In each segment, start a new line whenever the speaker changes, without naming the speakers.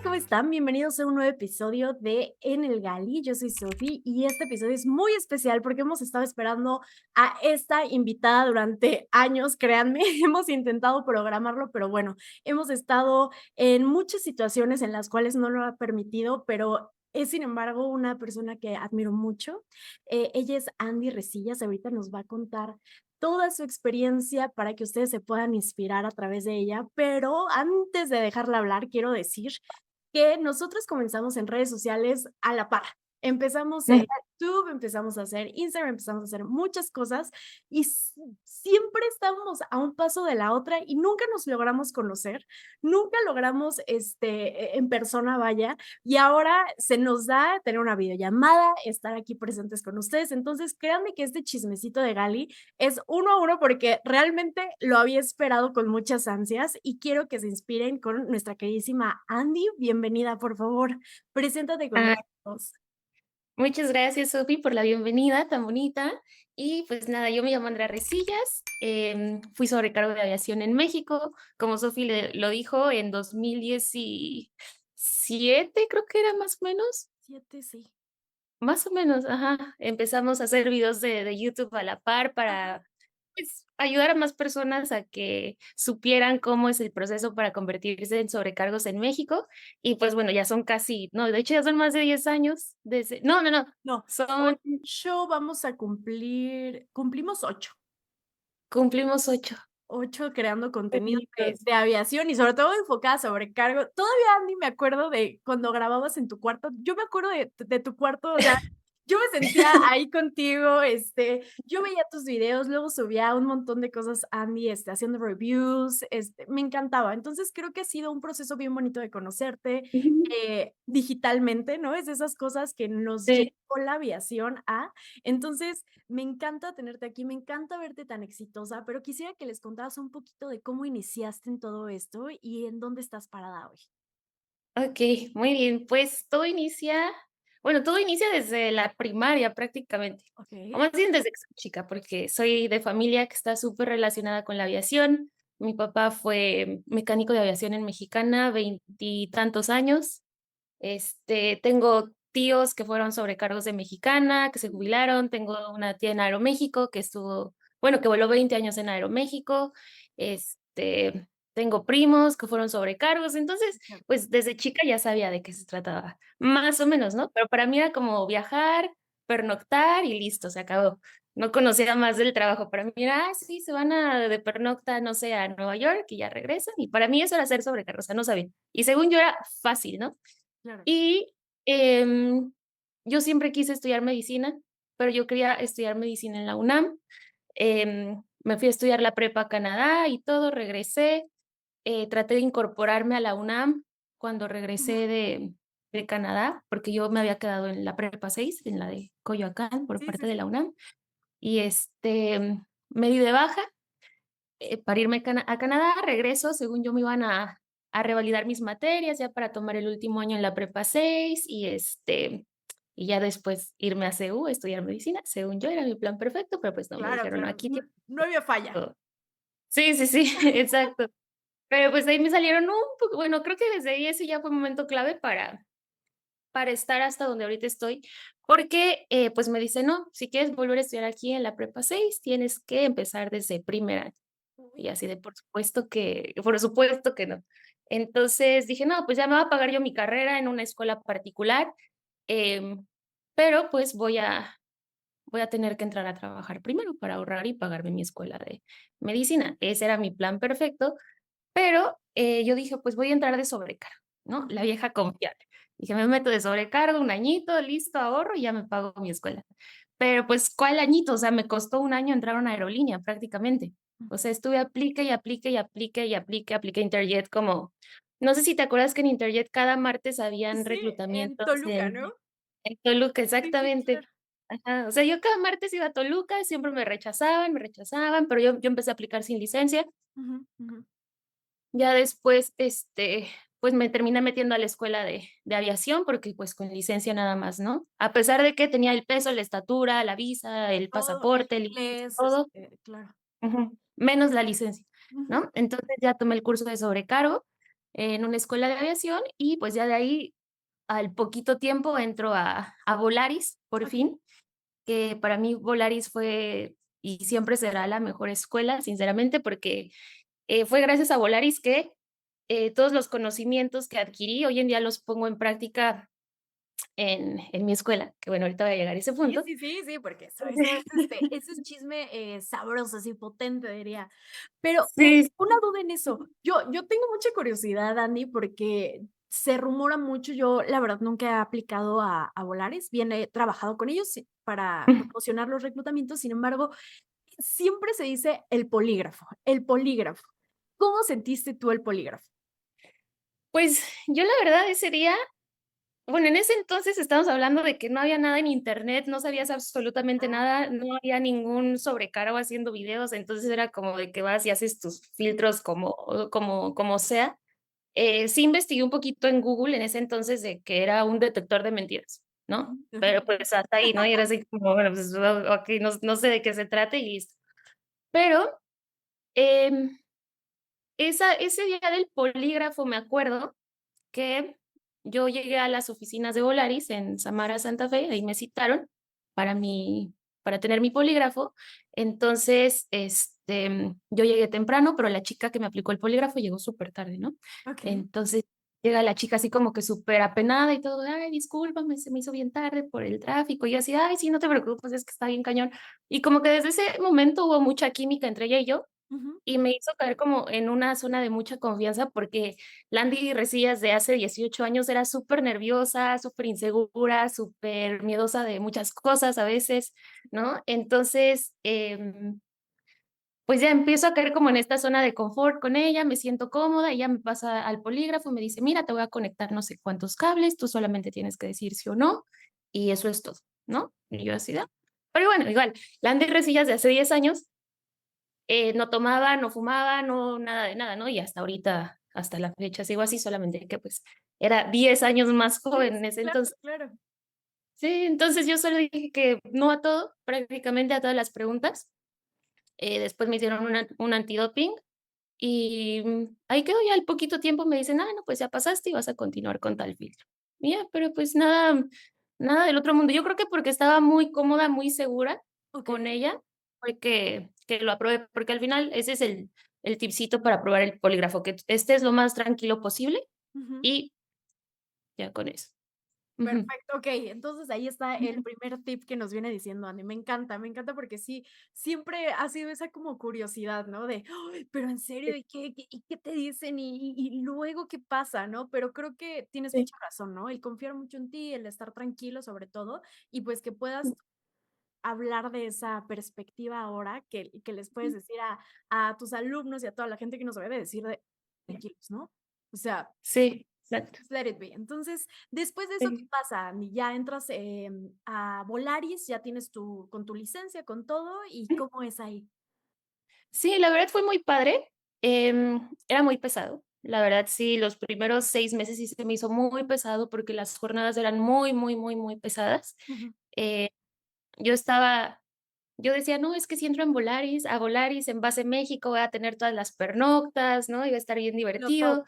¿Cómo están? Bienvenidos a un nuevo episodio de En el Gali. Yo soy Sofi y este episodio es muy especial porque hemos estado esperando a esta invitada durante años, créanme. Hemos intentado programarlo, pero bueno, hemos estado en muchas situaciones en las cuales no lo ha permitido, pero es sin embargo una persona que admiro mucho. Ella es Andy Resillas. Ahorita nos va a contar toda su experiencia para que ustedes se puedan inspirar a través de ella, pero antes de dejarla hablar, quiero decir que nosotros comenzamos en redes sociales a la par. Empezamos en
Ujú.
YouTube, empezamos a hacer Instagram, empezamos a hacer muchas cosas y siempre estábamos a un paso de la otra y nunca nos logramos conocer, nunca logramos en persona, vaya, y ahora se nos da tener una videollamada, estar aquí presentes con ustedes. Entonces, créanme que este chismecito de Gali es uno a uno porque realmente lo había esperado con muchas ansias y quiero que se inspiren con nuestra queridísima Andy. Bienvenida, por favor, preséntate con
Ah,
nosotros.
muchas gracias, Sofi, por la bienvenida tan bonita. Y pues nada, yo me llamo Andrea Resillas, fui sobrecargo de aviación en México, como Sofi lo dijo, en 2017, creo que era
Siete, sí.
más o menos, ajá. Empezamos a hacer videos de YouTube a la par
Ajá.
para pues, ayudar a más personas a que supieran cómo es el proceso para convertirse en sobrecargos en México. Y pues bueno, ya son casi, no, de hecho ya son más de 10 años desde, no,
No,
son,
8 vamos a cumplimos 8.
cumplimos 8
8 creando contenido de
añitos.
aviación y sobre todo enfocada a sobrecargo. Todavía, Andy, me acuerdo de cuando grababas en tu cuarto. Yo me acuerdo de tu cuarto, o sea, yo me sentía ahí contigo, yo veía tus videos, luego subía un montón de cosas, Andy, haciendo reviews, me encantaba. Entonces, creo que ha sido un proceso bien bonito de conocerte,
Ujú.
digitalmente, ¿no? Es de esas cosas que nos llevó
Sí.
la aviación a. Entonces, me encanta tenerte aquí, me encanta verte tan exitosa, pero quisiera que les contaras un poquito de cómo iniciaste en todo esto y en dónde estás parada hoy.
Ok, muy bien. Pues todo inicia desde la primaria prácticamente, o
Okey.
más bien desde que soy chica, porque soy de familia que está súper relacionada con la aviación. Mi papá fue mecánico de aviación en Mexicana, veintitantos años. Tengo tíos que fueron sobrecargos de Mexicana, que se jubilaron. Tengo una tía en Aeroméxico que estuvo, bueno, que voló 20 años en Aeroméxico. Tengo primos que fueron sobrecargos. Entonces,
Claro.
pues desde chica ya sabía de qué se trataba, más o menos, ¿no? Pero para mí era como viajar, pernoctar y listo, se acabó. No conocía más del trabajo. Para mí era, sí, se van de pernocta, no sé, a Nueva York y ya regresan. Y para mí eso era ser sobrecargo, o sea, no sabía. Y según yo era fácil, ¿no?
Claro.
Y, yo siempre quise estudiar medicina, pero yo quería estudiar medicina en la UNAM. Me fui a estudiar la prepa a Canadá y todo, regresé, traté de incorporarme a la UNAM cuando
Ujú.
regresé de Canadá, porque yo me había quedado en la prepa 6 en la de Coyoacán, por
Sí, sí,
parte de
sí.
la UNAM, y, me di de baja, para irme a Canadá, regreso, según yo me iban a revalidar mis materias ya para tomar el último año en la prepa 6 y ya después irme a CU, estudiar medicina, según yo era mi plan perfecto, pero pues no, me
Claro,
dijeron: "No,
claro.
aquí
No
tienes
no había falla.
todo". Sí, sí, sí, exacto. Pero pues de ahí me salieron un poco, bueno, creo que desde ahí ese ya fue un momento clave para estar hasta donde ahorita estoy, porque, pues me dice: "No, si quieres volver a estudiar aquí en la prepa 6 tienes que empezar desde primer año". Y
Uy.
así de, por supuesto que no. Entonces dije: "No, pues ya me voy a pagar yo mi carrera en una escuela particular, em, pero pues voy a tener que entrar a trabajar primero para ahorrar y pagarme mi escuela de medicina". Ese era mi plan perfecto, pero, yo dije: "Pues voy a entrar de sobrecargo", ¿no? La
Ujú.
vieja confiable. Dije: "Me meto de sobrecargo un añito, listo, ahorro y ya me pago mi escuela". Pero, pues, ¿cuál añito? O sea, me costó un año entrar a una aerolínea prácticamente. O
Ujú.
sea, estuve aplique y aplique y aplique y aplique, apliqué a Interjet como no sé si te acuerdas que en Interjet cada martes habían
Sí, en
reclutamientos
Toluca, ¿no?
en Toluca,
Sí, sí,
exactamente.
claro.
Ajá, o sea, yo cada martes iba a Toluca, siempre me rechazaban, pero yo empecé a aplicar sin licencia.
Ujú, ujú.
Ya después, pues, me terminé metiendo a la escuela de aviación, porque, pues, con licencia nada más, ¿no? A pesar de que tenía el peso, la estatura, la visa, el
Todo, el
pasaporte, el
inglés,
todo,
claro.
ujú, menos la licencia,
Ujú.
¿no? Entonces, ya tomé el curso de sobrecargo, en una escuela de aviación y pues ya de ahí al poquito tiempo entro a Volaris, por
Okey.
fin, que para mí Volaris fue y siempre será la mejor escuela, sinceramente, porque fue gracias a Volaris que todos los conocimientos que adquirí hoy en día los pongo en práctica en mi escuela, que bueno, ahorita voy a llegar a ese
Sí,
punto.
sí, sí, sí, porque eso es chisme, sabroso, así potente, diría. Pero,
Sí,
una duda en eso. Yo tengo mucha curiosidad, Andy, porque se rumora mucho. Yo, la verdad, nunca he aplicado a Volaris. Bien, he trabajado con ellos para promocionar los reclutamientos. Sin embargo, siempre se dice el polígrafo, el polígrafo. ¿Cómo sentiste tú el polígrafo?
pues yo la verdad ese día, bueno, en ese entonces estamos hablando de que no había nada en internet, no sabías absolutamente nada, no había ningún sobrecargo haciendo videos, entonces era como de que vas y haces tus filtros como sea. Sí investigué un poquito en Google en ese entonces de que era un detector de mentiras, ¿no? Pero pues hasta ahí, ¿no? Y era así como, bueno, pues okey, no sé de qué se trata y listo. Pero, em, ese día del polígrafo me acuerdo que yo llegué a las oficinas de Volaris en Samara, Santa Fe, ahí me citaron para para tener mi polígrafo. Entonces, yo llegué temprano, pero la chica que me aplicó el polígrafo llegó súper tarde, ¿no?
Okey.
Entonces, llega la chica así como que súper apenada y todo, ay, discúlpame, se me hizo bien tarde por el tráfico. Y yo así, ay, sí, no te preocupes, es que está bien cañón. Y como que desde ese momento hubo mucha química entre ella y yo,
Ujú.
y me hizo caer como en una zona de mucha confianza, porque Landy Resillas de hace 18 años era súper nerviosa, súper insegura, súper miedosa de muchas cosas a veces, ¿no? Entonces, pues ya empiezo a caer como en esta zona de confort con ella, me siento cómoda, ella me pasa al polígrafo, me dice: "Mira, te voy a conectar no sé cuántos cables, tú solamente tienes que decir sí o no, y eso es todo", ¿no? Y yo así de: "Ah". Pero bueno, igual, Landy Resillas de hace 10 años no tomaba, no fumaba, no nada de nada, ¿no? Y hasta ahorita, hasta la fecha sigo así, solamente que, pues, era 10 años más
Sí,
joven en
sí,
ese
claro,
entonces.
claro.
Sí, entonces yo solo dije que no a todo, prácticamente a todas las preguntas. Después me hicieron un antidoping y, ahí quedó, ya al poquito tiempo me dicen: "Ah, no, pues ya pasaste y vas a continuar con tal filtro". Y ya, pero pues nada del otro mundo. Yo creo que porque estaba muy cómoda, muy segura con
Okey.
ella, fue que lo aprobé, porque al final ese es el tipcito para aprobar el polígrafo, que estés lo más tranquilo posible
Ujú.
y ya con eso. Ujú.
Perfecto, okey. Entonces, ahí está el primer tip que nos viene diciendo Andy. Me encanta porque sí, siempre ha sido esa como curiosidad, ¿no? De: "Ay, pero en serio, ¿y qué te dicen? Y luego qué pasa?", ¿no? Pero creo que tienes
Sí,
mucha razón, ¿no? El confiar mucho en ti, el estar tranquilo sobre todo, y pues que puedas hablar de esa perspectiva ahora que les puedes decir a tus alumnos y a toda la gente que nos ve, de decir de: "Tranquilos", ¿no? O sea,
sí, exacto.
just let it be. Entonces, después de eso, ¿qué
Sí.
pasa, Andy? Ya entras, a Volaris, ya tienes con tu licencia, con todo, ¿y cómo es ahí?
Sí, la verdad fue muy padre, era muy pesado. La verdad, sí, los primeros 6 meses sí se me hizo muy pesado, porque las jornadas eran muy, muy, muy, muy pesadas.
Ujú.
Eh, yo estaba yo decía: "No, es que si entro en Volaris a Volaris en base México, voy a tener todas las pernoctas, ¿no? Y va a estar bien
Lo top.
divertido".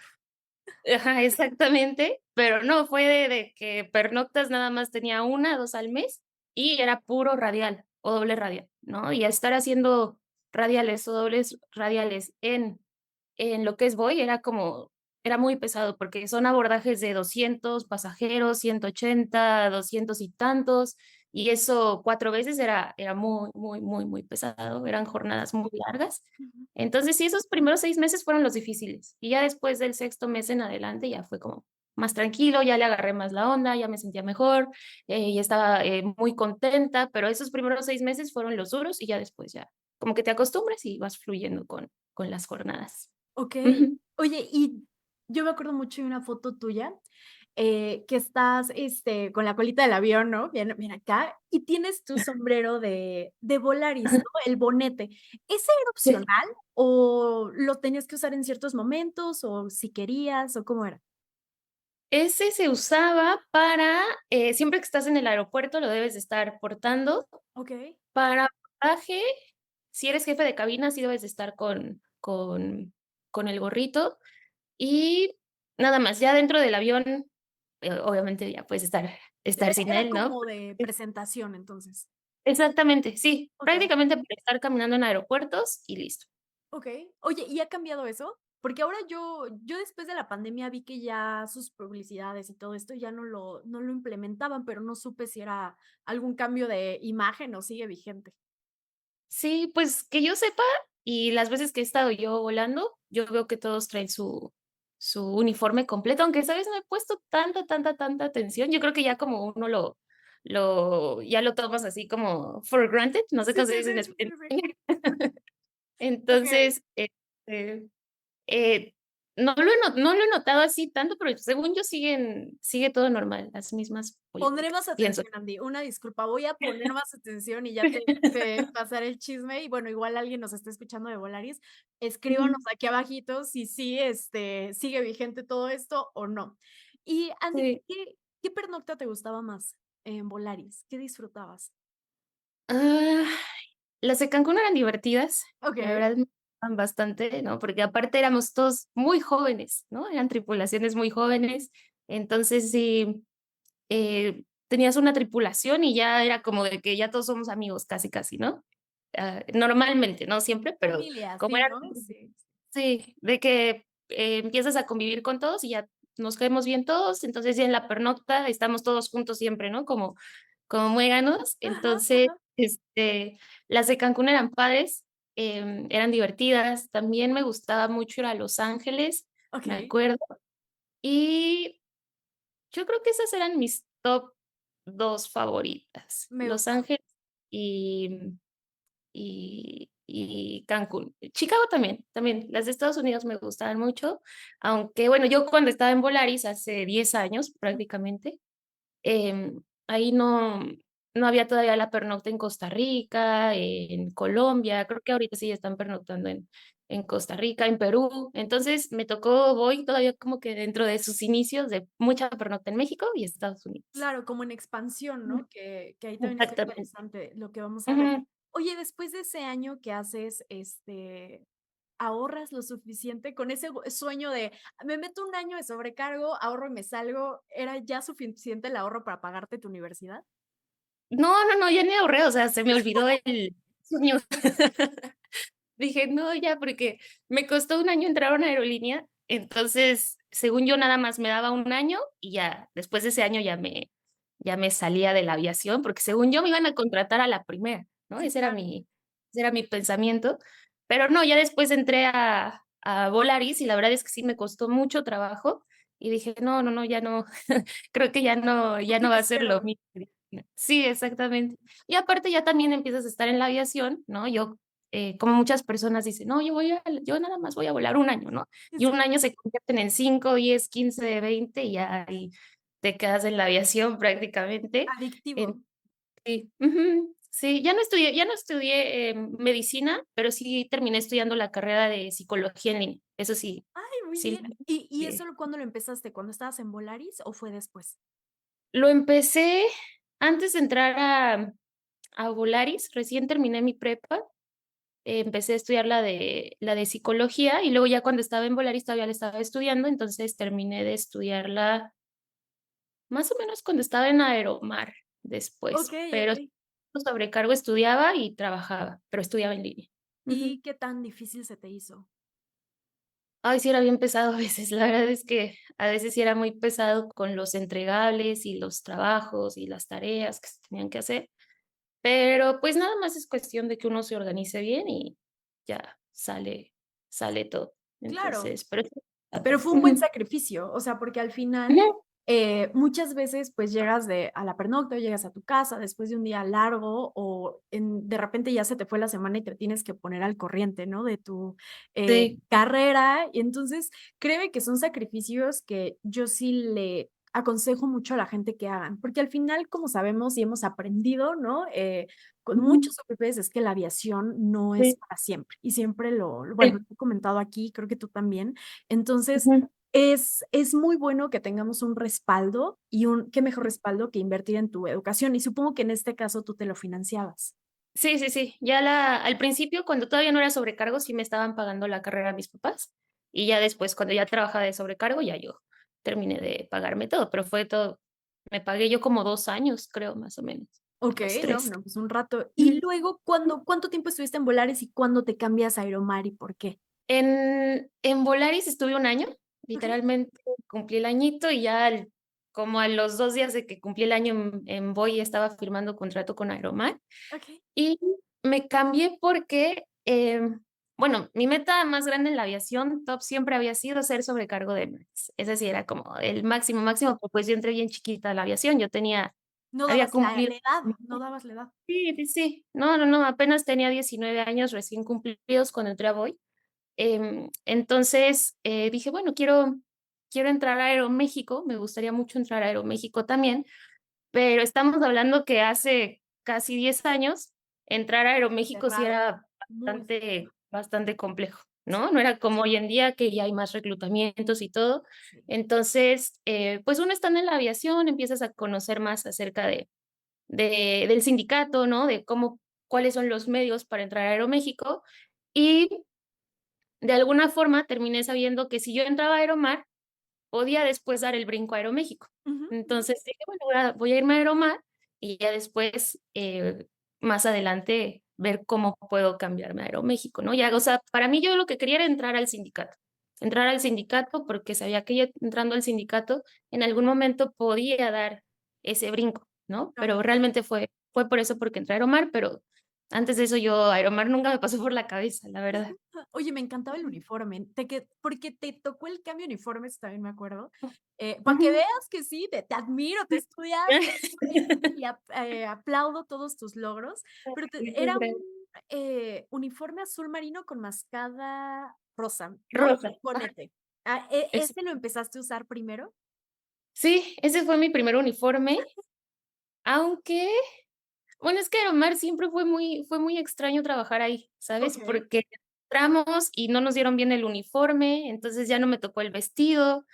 Ajá, exactamente, pero no, fue de que pernoctas nada más tenía una 2 al mes, y era puro radial o doble radial, ¿no? Y estar haciendo radiales o dobles radiales en lo que es Voy era muy pesado, porque son abordajes de 200 pasajeros, 180 200 y tantos, y eso 4 veces era muy, muy, muy, muy pesado, eran jornadas muy largas.
Ujú.
Entonces, sí, esos primeros 6 meses fueron los difíciles, y ya después del sexto mes en adelante ya fue como más tranquilo, ya le agarré más la onda, ya me sentía mejor, ya estaba, muy contenta, pero esos primeros 6 meses fueron los duros, y ya después ya como que te acostumbras y vas fluyendo con las jornadas.
Okey.
Ujú.
Oye, y yo me acuerdo mucho de una foto tuya, que estás, con la colita del avión, ¿no? Bien acá, y tienes tu sombrero de Volaris, ¿no? El bonete, ¿ese era
Sí.
opcional o lo tenías que usar en ciertos momentos, o si querías, o cómo era?
Ese se usaba para, siempre que estás en el aeropuerto lo debes de estar portando.
Okey.
Para abordaje, si eres jefe de cabina, sí debes de estar con el gorrito. Y nada más, ya dentro del avión, obviamente ya puedes estar sin
Era
él, ¿no?
como de presentación, entonces.
Exactamente, sí,
Okey,
prácticamente para estar caminando en aeropuertos y listo.
okey. Oye, ¿y ha cambiado eso? Porque ahora yo después de la pandemia vi que ya sus publicidades y todo esto ya no lo implementaban, pero no supe si era algún cambio de imagen o sigue vigente.
Sí, pues que yo sepa, y las veces que he estado yo volando, yo veo que todos traen su uniforme completo, aunque, ¿sabes? No he puesto tanta atención. Yo creo que ya como uno ya lo tomas así como for granted, no sé
Sí,
cómo se
sí,
dice
sí,
en
sí, sí, sí.
español.
Okey.
Entonces, eh, no lo he notado así tanto, pero según yo sigue todo normal, las mismas
Pondré más
políticas, pienso.
atención, Andy. Una disculpa, voy a poner más atención y ya te pasaré el chisme. Y bueno, igual alguien nos está escuchando de Volaris, escríbanos
Ujú,
aquí abajito si sí, sigue vigente todo esto o no. Y Andy,
sí.
¿qué pernocta te gustaba más en Volaris? ¿Qué disfrutabas?
Ah, las de Cancún eran divertidas, la
Okey.
verdad me gustaban bastante, ¿no? Porque aparte éramos todos muy jóvenes, ¿no? Eran tripulaciones muy jóvenes, entonces sí, tenías una tripulación y ya era como de que ya todos somos amigos, casi, ¿no? Normalmente, no siempre, pero
Familia,
como
sí,
eran
¿no? Sí.
sí, de que, empiezas a convivir con todos y ya nos caemos bien todos, entonces ya en la pernocta estamos todos juntos siempre, ¿no? Como muéganos.
Ajá,
Entonces,
ajá.
las de Cancún eran padres, eran divertidas. También me gustaba mucho ir a Los Ángeles, me
Okey,
acuerdo. Y yo creo que esas eran mis top 2 favoritas,
me
Los
gusta.
Ángeles y y Cancún. Chicago también, las de Estados Unidos me gustaban mucho, aunque, bueno, yo cuando estaba en Volaris hace 10 años prácticamente, ahí no había todavía la pernocta en Costa Rica, en Colombia, creo que ahorita sí ya están pernoctando en Costa Rica, en Perú. Entonces me tocó, voy todavía como que dentro de sus inicios de mucha pernocta en México y Estados Unidos.
Claro, como en expansión,
Ujú,
¿no? Que ahí también está
exactamente.
interesante lo que vamos a ver.
Ujú.
Oye, después de ese año que haces, ¿ahorras lo suficiente con ese sueño de me meto un año de sobrecargo, ahorro y me salgo? ¿Era ya suficiente el ahorro para pagarte tu universidad?
No, ya ni ahorré, o sea, se me olvidó el sueño. Dije: "No, ya", porque me costó un año entrar a una aerolínea, entonces, según yo, nada más me daba un año y ya, después de ese año ya me salía de la aviación, porque según yo me iban a contratar a la primera, ¿no?
Sí,
Ese era
claro.
mi pensamiento, pero no, ya después entré a Volaris y la verdad es que sí me costó mucho trabajo y dije: No, ya no, creo que ya no va
Poquito
a ser lo
cero.
mismo". Sí, exactamente. Y aparte ya también empiezas a estar en la aviación, ¿no? Yo como muchas personas dicen: "No, yo nada más voy a volar un año", ¿no? Y un
Sí,
año se convierten en 5, 10, 15, 20 y ya ahí te quedas en la aviación prácticamente.
adictivo.
En sí, ujú, sí, ya no estudié, medicina, pero sí terminé estudiando la carrera de psicología en línea. Eso sí,
Ay, muy
sí,
bien. ¿Y eso
eh,
cuándo lo empezaste? ¿Cuándo estabas en Volaris o fue después?
lo empecé antes de entrar a Volaris, recién terminé mi prepa. Empecé a estudiar la de psicología y luego ya cuando estaba en Volaris todavía la estaba estudiando, entonces terminé de estudiarla más o menos cuando estaba en Aeromar después,
Okey,
pero
okey.
sobrecargo estudiaba y trabajaba, pero estudiaba en línea. Ujú.
¿Y qué tan difícil se te hizo?
Ay, sí era bien pesado a veces, la verdad es que a veces sí era muy pesado con los entregables y los trabajos y las tareas que se tenían que hacer, pero pues nada más es cuestión de que uno se organice bien y ya sale todo.
Claro.
Entonces, pero sí.
Pero fue un buen
Ujú,
sacrificio, o sea, porque al final,
ujú,
muchas veces, pues, llegas a la pernocta, o llegas a tu casa después de un día largo, o de repente ya se te fue la semana y te tienes que poner al corriente, ¿no?, de tu,
sí,
carrera. Y entonces, créeme que son sacrificios que yo sí le aconsejo mucho a la gente que hagan, porque al final, como sabemos y hemos aprendido, ¿no?, con
ujú,
muchos OPPs, es que la aviación no es
sí,
para siempre, y siempre bueno,
sí,
lo he comentado aquí, creo que tú también. Entonces,
ujú.
es muy bueno que tengamos un respaldo y qué mejor respaldo que invertir en tu educación, y supongo que en este caso tú te lo financiabas.
Sí, al principio, cuando todavía no era sobrecargo, sí me estaban pagando la carrera mis papás. y ya después, cuando ya trabajaba de sobrecargo, ya yo terminé de pagarme todo, pero fue todo, me pagué yo como 2 años, creo, más o menos,
Okey, no,
2, 3.
no, pues un rato. Y
Ujú.
luego, ¿cuánto tiempo estuviste en Volaris y cuándo te cambias a Aeromar y por qué?
En Volaris estuve 1 año,
Okey,
literalmente cumplí el añito y ya como a los 2 días de que cumplí el año en Voy estaba firmando contrato con Aeromar.
okey.
Y me cambié porque, bueno, mi meta más grande en la aviación top siempre había sido ser sobrecargo de MEX. Es decir, era como el máximo, máximo, pero pues yo entré bien chiquita a la aviación, yo tenía,
No
había
dabas la
cumplido.
la edad, no dabas la edad.
Sí, sí, sí. No, no, no, apenas tenía 19 años recién cumplidos cuando entré a Voy. Entonces, dije, bueno, quiero entrar a Aeroméxico, me gustaría mucho entrar a Aeroméxico también, pero estamos hablando que hace casi 10 años entrar a Aeroméxico sí
Cerrado,
era
muy
bastante,
cerrado.
bastante complejo,
Sí,
¿no? No era como hoy en día que ya hay más reclutamientos y todo.
sí.
Entonces, pues uno estando en la aviación, empiezas a conocer más acerca del sindicato, ¿no? De cómo, cuáles son los medios para entrar a Aeroméxico. Y de alguna forma terminé sabiendo que si yo entraba a Aeromar, podía después dar el brinco a Aeroméxico.
Ujú, ujú.
Entonces dije, bueno, ahora voy a irme a Aeromar y ya después, más adelante, ver cómo puedo cambiarme a Aeroméxico, ¿no? Ya, o sea, para mí yo lo que quería era entrar al sindicato porque sabía que ya entrando al sindicato en algún momento podía dar ese brinco, ¿no? Pero
Claro.
realmente fue por eso porque entré a Aeromar, pero antes de eso yo, Aeromar nunca me pasó por la cabeza, la verdad.
Oye, me encantaba el
Ujú,
uniforme, porque te tocó el cambio de uniformes, también me acuerdo, para que
ujú.
veas que sí, te admiro, te estudiaste y aplaudo todos tus logros, pero
Muchas
era un,
gracias.
uniforme azul marino con mascada rosa, ¿no?
Rosa. Ajá,
Bonete.
ese.
¿Ese lo empezaste a usar primero?
Sí, ese fue mi primer uniforme, aunque, bueno, es que Aeromar siempre fue muy extraño trabajar ahí, ¿sabes?
Okey,
Porque entramos y no nos dieron bien el uniforme, entonces ya no me tocó el vestido,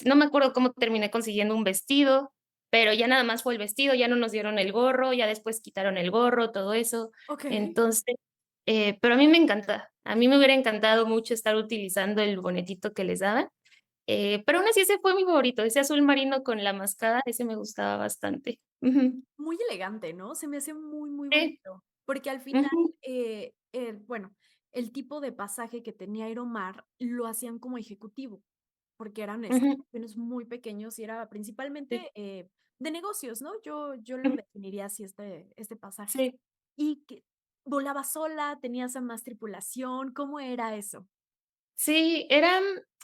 no me acuerdo cómo terminé consiguiendo un vestido, pero ya nada más fue el vestido, ya no nos dieron el gorro, ya después quitaron el gorro, todo eso.
okey.
Entonces, pero a mí me encanta, a mí me hubiera encantado mucho estar utilizando el bonetito que les daban. Pero aún así ese fue mi favorito, ese azul marino con la mascada, ese me gustaba bastante. Ujú.
Muy elegante, ¿no? Se me hace muy, muy
Sí,
bonito, porque al final,
ujú,
bueno, el tipo de pasaje que tenía Aeromar lo hacían como ejecutivo, porque eran,
ujú,
aviones muy pequeños y era
sí,
principalmente, de negocios, ¿no? Yo lo
ujú,
definiría así, este pasaje.
sí.
¿Y que volabas sola, tenías a más tripulación? ¿Cómo era eso?
Sí,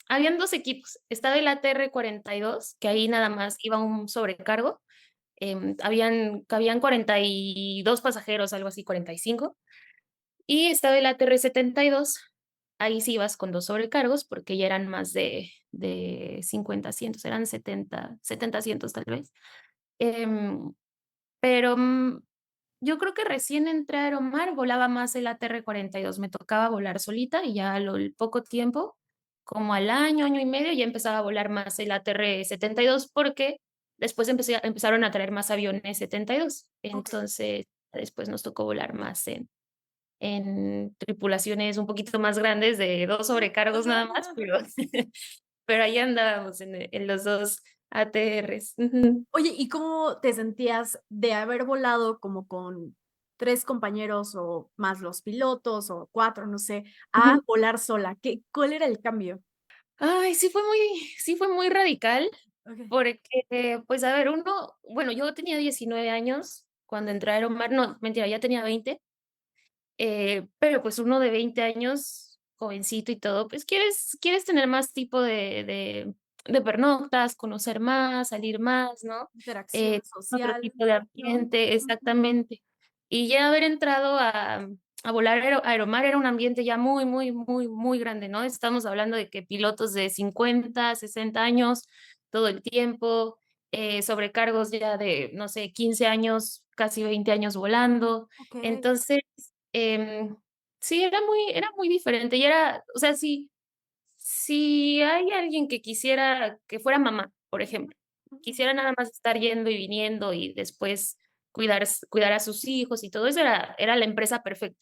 habían 2 equipos, estaba el ATR 42 que ahí nada más iba un sobrecargo, cabían 42 pasajeros, algo así, 45, y estaba el ATR 72 ahí sí ibas con 2 sobrecargos, porque ya eran más de 50 asientos, eran 70 asientos tal vez. Em, pero, yo creo que recién entré a Aeromar, volaba más el ATR 42, me tocaba volar solita y ya al poco tiempo, como al año, año y medio, ya empezaba a volar más el ATR 72 porque después empezaron a traer más aviones 72.
Okey.
Entonces, después nos tocó volar más en tripulaciones un poquito más grandes de 2 sobrecargos nada más, pero pero ahí andábamos en los 2 ATRs. Ujú,
Oye, ¿y cómo te sentías de haber volado como con 3 compañeros o más los pilotos o 4, no sé, a
ujú.
volar sola? ¿Cuál era el cambio?
Ay, sí fue muy radical,
Okey,
porque, pues, a ver, bueno, yo tenía 19 años cuando entré a Aeromar, no, mentira, ya tenía 20, pero, pues, uno de 20 años, jovencito y todo, pues, quieres tener más tipo de pernoctas, conocer más, salir más, ¿no?
interacción
Otro
social,
tipo de
¿no?
ambiente,
Ujú.
exactamente. Y ya haber entrado a volar Aeromar era un ambiente ya muy, muy, muy, muy grande, ¿no? Estamos hablando de que pilotos de 50, 60 años todo el tiempo, sobrecargos ya de, no sé, 15 años, casi 20 años volando.
Okey.
Entonces, em, sí, era muy diferente y era, o sea, si hay alguien que quisiera que fuera mamá, por ejemplo,
Ujú.
quisiera nada más estar yendo y viniendo y después cuidar a sus hijos y todo eso, era la empresa perfecta,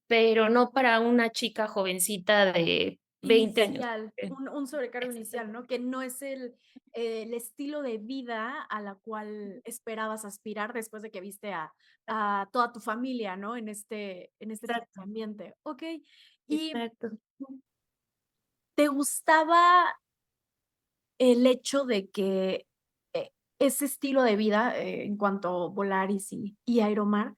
pero no para una chica jovencita de 20 años.
Inicial, un sobrecargo inicial, ¿no? Que no es el estilo de vida a la cual esperabas aspirar después de que viste a toda tu familia, ¿no? En este tipo
Exacto,
de ambiente. Okey. ¿Y
exacto.
te gustaba el hecho de que, eh, ese estilo de vida, en cuanto Volaris y Aeromar,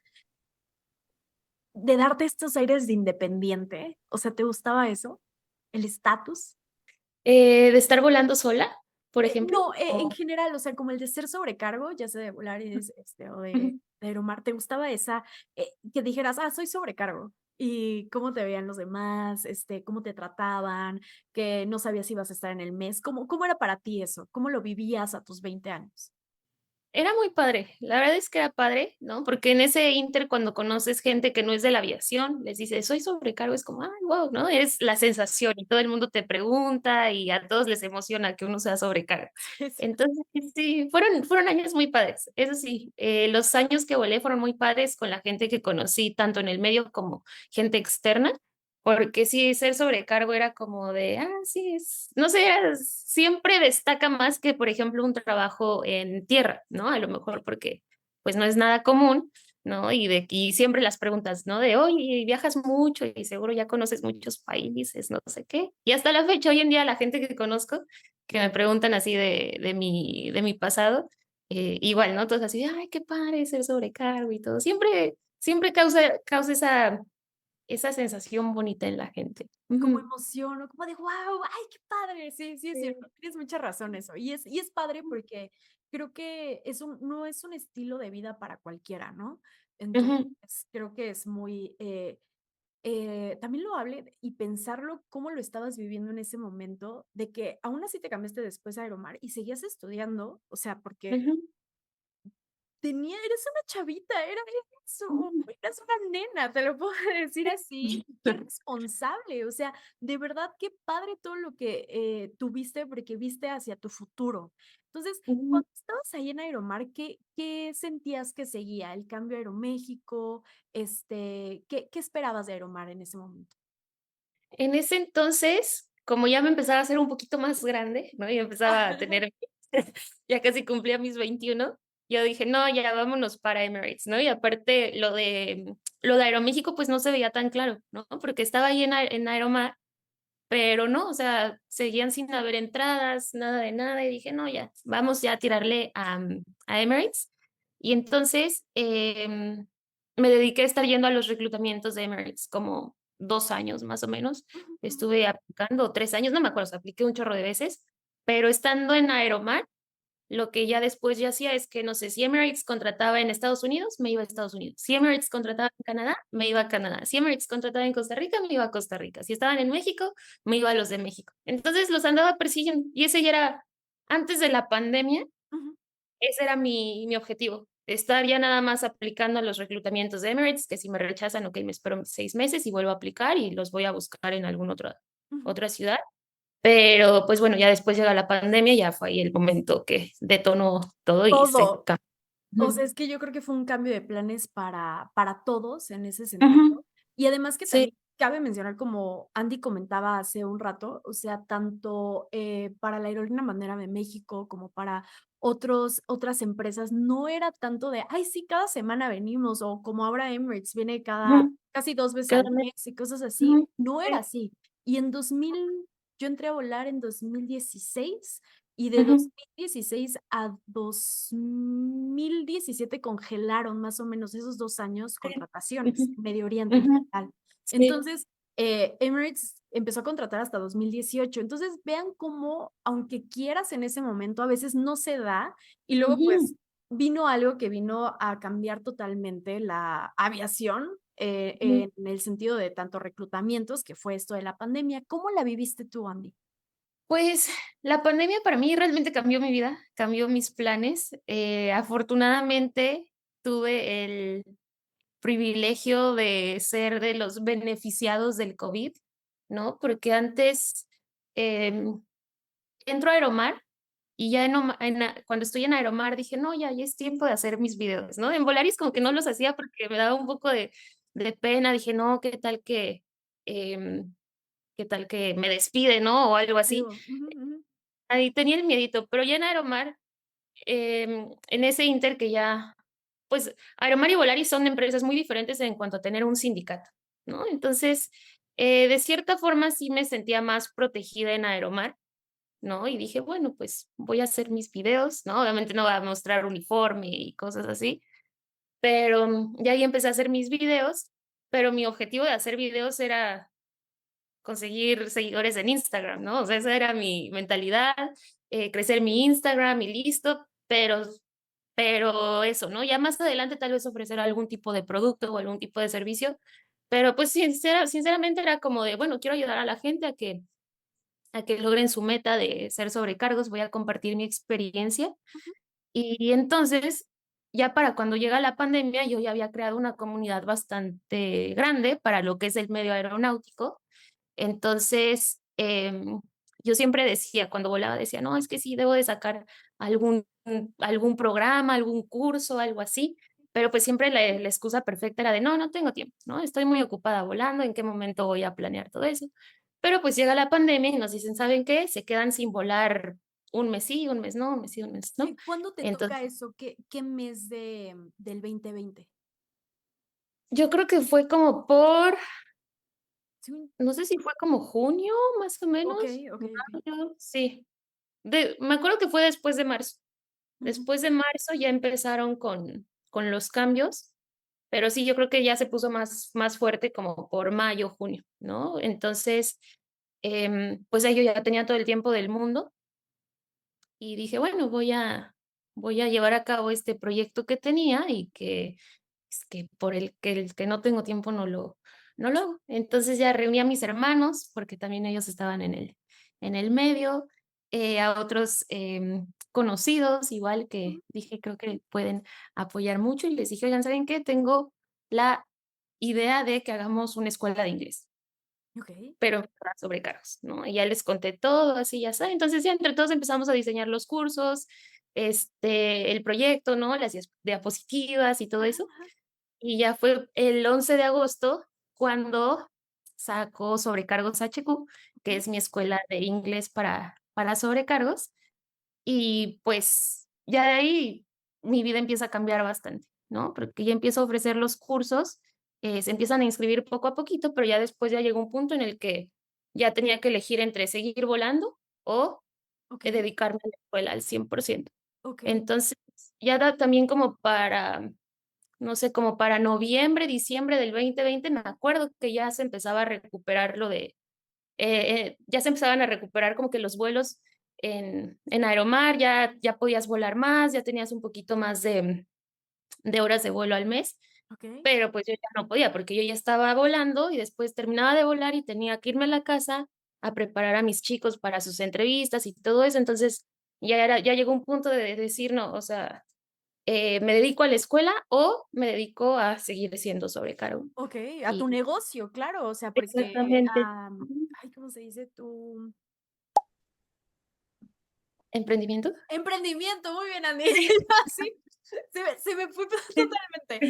de darte estos aires de independiente? O sea, ¿te gustaba eso? ¿El estatus?
¿De estar volando sola, por ejemplo?
No, en
O
general, o sea, como el de ser sobrecargo, ya sea de Volaris, o de
ujú.
Aeromar, ¿te gustaba esa, que dijeras: "Ah, soy sobrecargo"? ¿Y cómo te veían los demás? ¿Cómo te trataban? Que no sabías si ibas a estar en el mes. ¿Cómo era para ti eso? ¿Cómo lo vivías a tus 20 años?
Era muy padre, la verdad es que era padre, ¿no? Porque en ese inter, cuando conoces gente que no es de la aviación, les dices: "Soy sobrecargo", es como, ay, guau, ¿no? Es la sensación y todo el mundo te pregunta y a todos les emociona que uno sea sobrecargo.
Sí, es cierto.
Entonces, sí, fueron años muy padres. Eso sí, los años que volé fueron muy padres con la gente que conocí, tanto en el medio como gente externa, porque sí, ser sobrecargo era como de, sí, no sé, siempre destaca más que, por ejemplo, un trabajo en tierra, ¿no? A lo mejor porque, pues, no es nada común, ¿no? Y siempre las preguntas, ¿no? De: "Oye, viajas mucho y seguro ya conoces muchos países, no sé qué". Y hasta la fecha, hoy en día, la gente que conozco, que me preguntan así de mi pasado, igual, ¿no? Todos así de: "Ay, qué padre ser sobrecargo y todo". Siempre causa esa sensación bonita en la gente.
Como
Ujú.
emoción, ¿no? Como de, guau, ay, qué padre. Sí, sí, es
Sí.
cierto, tienes mucha razón eso. Y es padre porque creo que no es un estilo de vida para cualquiera, ¿no? Entonces,
Ujú,
creo que es muy, también lo hable y pensarlo cómo lo estabas viviendo en ese momento, de que aún así te cambiaste después a Aeromar y seguías estudiando, o sea, porque
ujú,
eres una chavita,
ujú.
eras una nena, te lo puedo decir así, y qué responsable, o sea, de verdad qué padre todo lo que, tuviste, porque viste hacia tu futuro. Entonces,
Ujú.
cuando estabas ahí en Aeromar, ¿qué sentías que seguía? ¿El cambio a Aeroméxico? ¿Qué esperabas de Aeromar en ese momento?
En ese entonces, como ya me empezaba a hacer un poquito más grande, ¿no? Y empezaba a tener ya casi cumplía mis 21, yo dije: "No, ya vámonos para Emirates", ¿no? Y aparte lo de Aeroméxico, pues, no se veía tan claro, ¿no? Porque estaba ahí en Aeromar, pero no, o sea, seguían sin haber entradas, nada de nada, y dije: "No, ya, vamos ya a tirarle a Emirates". Y entonces, me dediqué a estar yendo a los reclutamientos de Emirates como 2 años, más o menos.
Ujú, ujú.
Estuve aplicando, o 3 años, no me acuerdo, o sea, apliqué un chorro de veces, pero estando en Aeromar, lo que ya después yo hacía es que, no sé, si Emirates contrataba en Estados Unidos, me iba a Estados Unidos. Si Emirates contrataba en Canadá, me iba a Canadá. Si Emirates contrataba en Costa Rica, me iba a Costa Rica. Si estaban en México, me iba a los de México. Entonces, los andaba persiguiendo, y ese ya era antes de la pandemia,
Ujú,
ese era mi objetivo, estar ya nada más aplicando a los reclutamientos de Emirates, que si me rechazan, okey, me espero 6 meses y vuelvo a aplicar, y los voy a buscar en alguna
ujú.
otra ciudad. Pero, pues, bueno, ya después llega la pandemia, ya fue ahí el momento que detonó todo y se
Todo.
ca
O sea,
ujú,
es que yo creo que fue un cambio de planes para todos en ese sentido.
ujú,
Y además que
sí,
también cabe mencionar, como Andy comentaba hace un rato, o sea, tanto, para la Aerolínea Bandera de México como para otras empresas, no era tanto de: "Ay, sí, cada semana venimos", o como ahora Emirates viene
ujú,
casi 2 veces
cada
al
mes,
mes y cosas así.
ujú,
No era
sí,
así. Y en 2000 yo entré a volar en 2016 y de
ujú,
2016 a 2017 congelaron más o menos esos 2 años
sí,
contrataciones,
ujú,
Medio Oriente en
ujú,
general.
sí,
Entonces, Emirates empezó a contratar hasta 2018. Entonces, vean cómo, aunque quieras en ese momento, a veces no se da, y luego,
ujú,
pues, vino algo que vino a cambiar totalmente la aviación,
ujú.
en el sentido de tanto reclutamientos, que fue esto de la pandemia. ¿Cómo la viviste tú, Andy?
Pues, la pandemia para mí realmente cambió mi vida, cambió mis planes. Afortunadamente, tuve el privilegio de ser de los beneficiados del COVID, ¿no? Porque antes, em, entro a Aeromar y ya cuando estoy en Aeromar dije: "No, ya es tiempo de hacer mis videos", ¿no? En Volaris como que no los hacía porque me daba un poco de pena, dije: "No, ¿qué tal que, em, qué tal que me despide, ¿no? O algo así.
Algo. Ujú, ujú.
Ahí tenía el miedito, pero ya en Aeromar, en ese inter que ya, pues, Aeromar y Volaris son empresas muy diferentes en cuanto a tener un sindicato, ¿no? Entonces, de cierta forma sí me sentía más protegida en Aeromar, ¿no? Y dije, bueno, pues voy a hacer mis videos, ¿no? Obviamente no voy a mostrar uniforme y cosas así, pero ya ahí empecé a hacer mis videos, pero mi objetivo de hacer videos era conseguir seguidores en Instagram, ¿no? O sea, esa era mi mentalidad, crecer mi Instagram y listo, pero eso, ¿no? Ya más adelante tal vez ofrecer algún tipo de producto o algún tipo de servicio, pero pues sinceramente era como de, bueno, quiero ayudar a la gente a que logren su meta de ser sobrecargos, voy a compartir mi experiencia. Y entonces, ya para cuando llega la pandemia, yo ya había creado una comunidad bastante grande para lo que es el medio aeronáutico. Entonces, yo siempre decía, cuando volaba, decía, no, es que sí, debo de sacar algún, algún programa, algún curso, algo así, pero pues siempre la excusa perfecta era de, no, no tengo tiempo, ¿no? Estoy muy ocupada volando, ¿en qué momento voy a planear todo eso? Pero pues llega la pandemia y nos dicen, ¿saben qué? Se quedan sin volar un mes sí, un mes no, un mes sí, un mes no.
¿Cuándo te toca
Entonces,
eso? ¿Qué mes del 2020?
yo creo que fue como por,
Sí,
no sé si fue como junio, más o menos,
okey, okey, okey.
mayo, sí. Me acuerdo que fue después de marzo.
Ujú.
Después de marzo ya empezaron con los cambios, pero sí, yo creo que ya se puso más fuerte como por mayo, junio, ¿no? Entonces, pues ahí yo ya tenía todo el tiempo del mundo y dije, bueno, voy a llevar a cabo este proyecto que tenía y que es que por el que no tengo tiempo no lo hago. Entonces ya reuní a mis hermanos, porque también ellos estaban en el medio, a otros conocidos, igual
Ujú.
que dije, creo que pueden apoyar mucho, y les dije, oigan, ¿saben qué? Tengo la idea de que hagamos una escuela de inglés,
Okey,
pero para sobrecargos, ¿no? Y ya les conté todo, así ya está. Entonces ya entre todos empezamos a diseñar los cursos, el proyecto, ¿no? Las diapositivas y todo
ajá,
eso.
ajá.
Y ya fue el 11 de agosto cuando sacó Sobrecargos HQ, que
Okey,
es mi escuela de inglés para sobrecargos. Y pues ya de ahí mi vida empieza a cambiar bastante, ¿no? Porque ya empiezo a ofrecer los cursos, se empiezan a inscribir poco a poquito, pero ya después ya llegó un punto en el que ya tenía que elegir entre seguir volando o
okey,
dedicarme a la escuela al 100%.
okey,
Entonces, ya da también como para no sé, como para noviembre, diciembre del 2020, me acuerdo que ya se empezaba a recuperar lo de, ya se empezaban a recuperar como que los vuelos en Aeromar, ya podías volar más, ya tenías un poquito más de horas de vuelo al mes,
okey,
pero pues yo ya no podía porque yo ya estaba volando y después terminaba de volar y tenía que irme a la casa a preparar a mis chicos para sus entrevistas y todo eso. Entonces ya llegó un punto de decir, no, o sea, ¿me dedico a la escuela o me dedico a seguir siendo sobrecargo?
okey, a
Y
tu negocio, claro, o sea, porque,
exactamente. Ujú.
ay, ¿cómo se dice? Tu
¿Emprendimiento?
emprendimiento, muy bien, Andy. Sí, se me fue
Sí.
totalmente.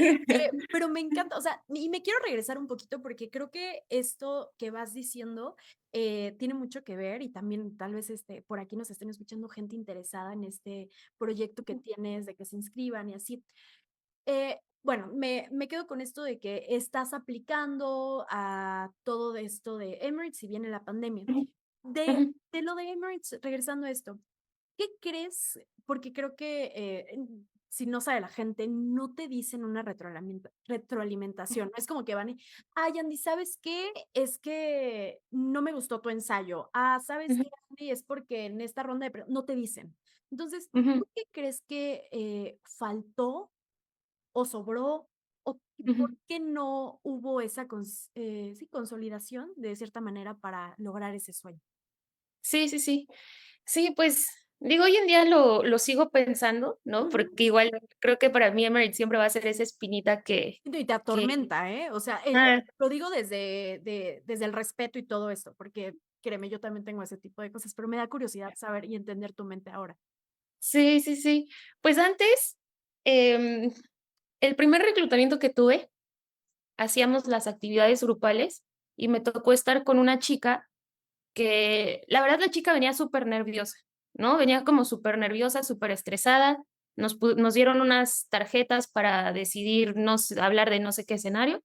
Pero me encanta, o sea, y me quiero regresar un poquito porque creo que esto que vas diciendo, tiene mucho que ver y también tal vez, por aquí nos estén escuchando gente interesada en este proyecto que tienes, de que se inscriban y así. Bueno, me quedo con esto de que estás aplicando a todo esto de Emirates y viene la pandemia.
Ujú,
De
ujú,
de lo de Emirates, regresando a esto, ¿qué crees? Porque creo que, si no sabe la gente, no te dicen una retroalimentación, no es como que van y: "Ay, Andy, ¿sabes qué? Es que no me gustó tu ensayo. Ah, ¿sabes
ujú,
qué, Andy? Es porque en esta ronda de no te dicen". Entonces,
ujú,
¿tú qué crees que, faltó o sobró, o por
ujú.
qué no hubo esa sí, consolidación de cierta manera para lograr ese sueño?
Sí, sí, sí. Sí, pues, digo, hoy en día lo sigo pensando, ¿no?
Ujú.
Porque igual creo que para mí Emirates siempre va a ser esa espinita
Y te
que
atormenta, ¿eh? O sea,
ah,
lo digo desde el respeto y todo esto, porque créeme, yo también tengo ese tipo de cosas, pero me da curiosidad saber y entender tu mente ahora.
sí, sí, sí. Pues antes, em, el primer reclutamiento que tuve, hacíamos las actividades grupales y me tocó estar con una chica que la verdad la chica venía súper nerviosa, ¿no? Venía como súper nerviosa, súper estresada. Nos dieron unas tarjetas para decidir hablar de no sé qué escenario.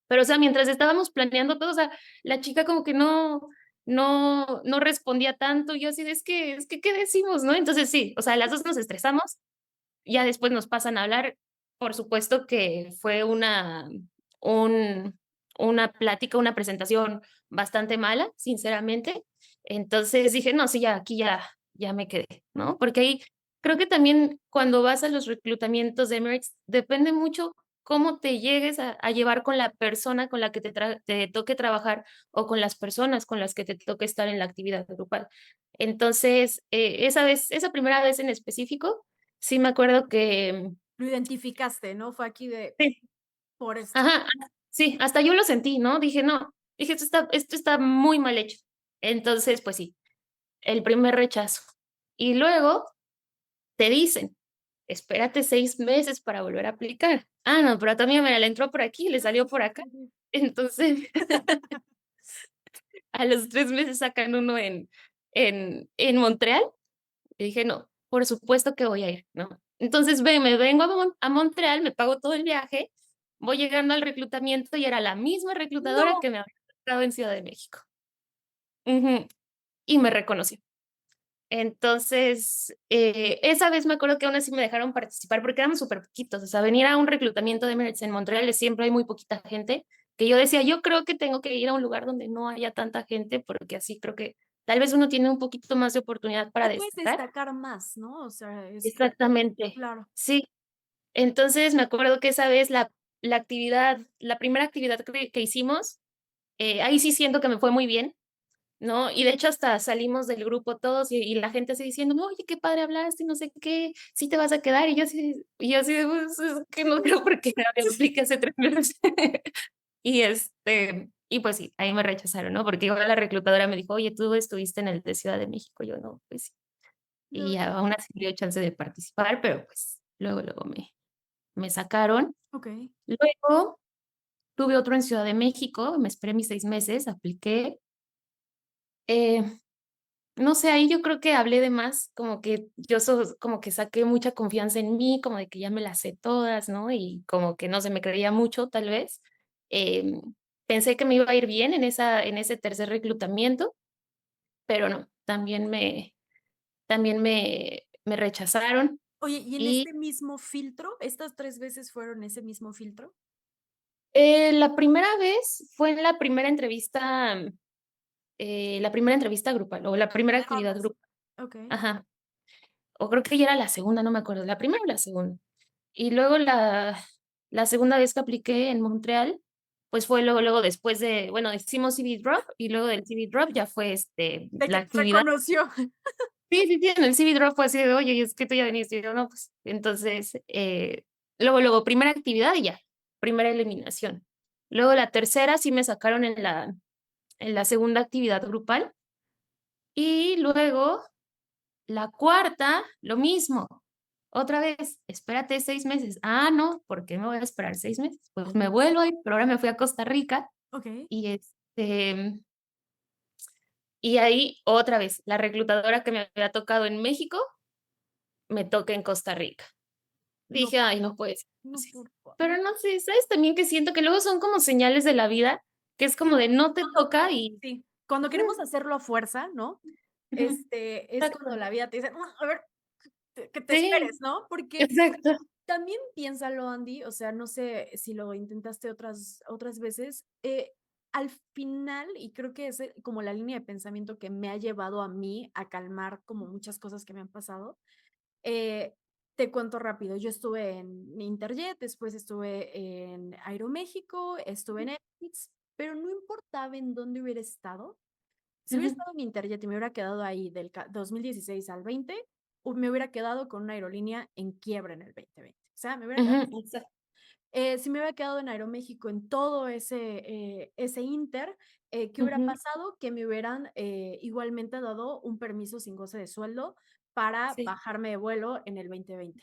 Pero, o sea, mientras estábamos planeando todo, o sea, la chica como que no respondía tanto. Y yo así de, es que, ¿qué decimos, no? Entonces sí, o sea, las dos nos estresamos. Ya después nos pasan a hablar. Por supuesto que fue un, una plática, una presentación bastante mala, sinceramente. Entonces dije, no, sí, ya, aquí ya me quedé, ¿no? Porque ahí creo que también cuando vas a los reclutamientos de Emirates, depende mucho cómo te llegues a llevar con la persona con la que te toque trabajar o con las personas con las que te toque estar en la actividad grupal. Entonces, esa primera vez en específico, sí me acuerdo que
Lo identificaste, ¿no? Fue aquí de
sí,
por esto.
ajá, sí, hasta yo lo sentí, ¿no? Dije: "No", dije: "Esto está muy mal hecho". Entonces, pues sí, el primer rechazo. Y luego te dicen: "Espérate 6 meses para volver a aplicar". Ah, no, pero también mira, le entró por aquí, le salió por acá. Entonces, a los 3 meses sacan uno en Montreal. Y dije: "No, por supuesto que voy a ir", ¿no? Entonces, me vengo a Montreal, me pago todo el viaje, voy llegando al reclutamiento y era la misma reclutadora
No,
que me había reclutado en Ciudad de México. Ujú, y me reconoció. Entonces, esa vez me acuerdo que aún así me dejaron participar porque éramos súper poquitos, o sea, venir a un reclutamiento de Emirates en Montreal siempre hay muy poquita gente, que yo decía: "Yo creo que tengo que ir a un lugar donde no haya tanta gente", porque así creo que tal vez uno tiene un poquito más de oportunidad para
te puedes
destacar.
destacar más, ¿no? O sea,
Exactamente,
claro.
sí. Entonces, me acuerdo que esa vez la primera actividad que hicimos, ahí sí siento que me fue muy bien, ¿no? Y de hecho hasta salimos del grupo todos y la gente así diciéndome: "Oye, qué padre hablaste, no sé qué, sí te vas a quedar", y yo así de: "Pues, es que no creo porque apliqué hace 3 meses". Y pues sí, ahí me rechazaron, ¿no? Porque igual la reclutadora me dijo: "Oye, tú estuviste en el de Ciudad de México", yo: "No, pues sí".
No,
Y aún así me dio chance de participar, pero pues luego me sacaron.
okey.
Luego tuve otro en Ciudad de México, me esperé mis 6 meses, apliqué. Eh, no sé, ahí yo creo que hablé de más, como que como que saqué mucha confianza en mí, como de que ya me las sé todas, ¿no? Y como que no sé, me creía mucho, tal vez. Em, Pensé que me iba a ir bien en ese tercer reclutamiento, pero no, también me rechazaron.
Oye, ¿y en
Y
este mismo filtro? ¿Estas 3 veces fueron ese mismo filtro?
la primera vez fue en la primera entrevista grupal, o la primera
De
actividad
ambas.
grupal.
Okey.
Ajá. O creo que ya era la segunda, no me acuerdo, la primera o la segunda. Y luego la segunda vez que apliqué en Montreal, pues fue luego después bueno, hicimos CV Drop y luego del CV Drop ya fue,
De
la
que te
actividad.
reconoció.
Sí, sí, sí, en el CV Drop fue así de: "Oye, es que tú ya viniste", y yo: "No, pues". Entonces, luego, primera actividad y ya, primera eliminación. Luego la tercera sí me sacaron en la segunda actividad grupal, y luego la cuarta, lo mismo. Otra vez, espérate 6 meses. Ah, no, ¿por qué me voy a esperar 6 meses? Pues me vuelvo a ir, pero ahora me fui a Costa Rica
Okey.
y, y ahí otra vez, la reclutadora que me había tocado en México, me toca en Costa Rica.
No,
Dije: "Ay, no puede ser
no,
posible".
por
Pero no sé, ¿sabes también que siento que luego son como señales de la vida, que es como
sí,
de no te
cuando
toca y
sí, cuando queremos hacerlo a fuerza, ¿no?
ujú,
Es cuando
exacto.
la vida te dice: "No, a ver, que te
Sí,
esperes", ¿no? Porque
exacto.
también piénsalo, Andy, o sea, no sé si lo intentaste otras veces, al final, y creo que es, como la línea de pensamiento que me ha llevado a mí a calmar como muchas cosas que me han pasado, eh, te cuento rápido, yo estuve en Interjet, después estuve en Aeroméxico, estuve en Emirates, pero no importaba en dónde hubiera estado, si hubiera
Ujú,
estado en Interjet y me hubiera quedado ahí del 2016 al 20, me hubiera quedado con una aerolínea en quiebra en el 2020. O sea, me hubiera quedado.
ujú, exacto.
Si me hubiera quedado en Aeroméxico en todo ese inter, ¿qué hubiera
Ujú,
pasado? Que me hubieran igualmente dado un permiso sin goce de sueldo para
sí.
bajarme de vuelo en el 2020.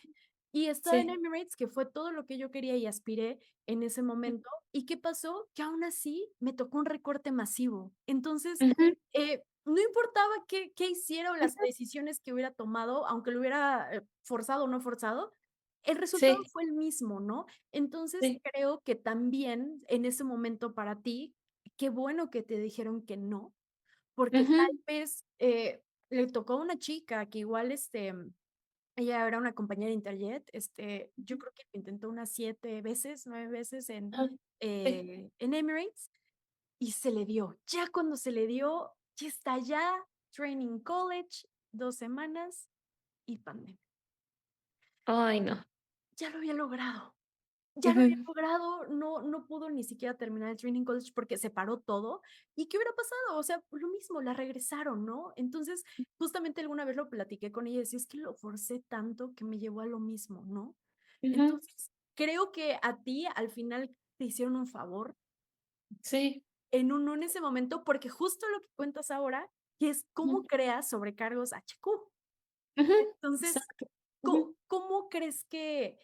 Y estaba en
sí.
Emirates, que fue todo lo que yo quería y aspiré en ese momento. ¿Y qué pasó? Que aún así me tocó un recorte masivo. Entonces,
Ujú,
no importaba qué hiciera o las
ujú,
decisiones que hubiera tomado, aunque lo hubiera, forzado o no forzado, el resultado
sí,
fue el mismo, ¿no? Entonces,
sí.
creo que también en ese momento para ti, qué bueno que te dijeron que no, porque
Ujú,
tal vez, le tocó a una chica que igual, ella era una compañera de Interjet, yo creo que lo intentó unas 7 veces, 9 veces
ah, sí.
en Emirates y se le dio. Ya cuando se le dio, ya está allá, training college, 2 semanas y pandemia.
Ay, no.
Ya lo había logrado. Ya lo había
Ujú,
logrado, no pudo ni siquiera terminar el training college porque se paró todo, ¿y qué hubiera pasado? O sea, lo mismo, la regresaron, ¿no? Entonces, justamente alguna vez lo platiqué con ella y decía: "Es que lo forcé tanto que me llevó a lo mismo", ¿no?
ujú,
Entonces, creo que a ti al final te hicieron un favor,
sí,
en ese momento, porque justo lo que cuentas ahora, que es
ujú,
cómo creas sobrecargos HQ.
ujú,
Entonces,
exacto. Ujú,
¿cómo crees que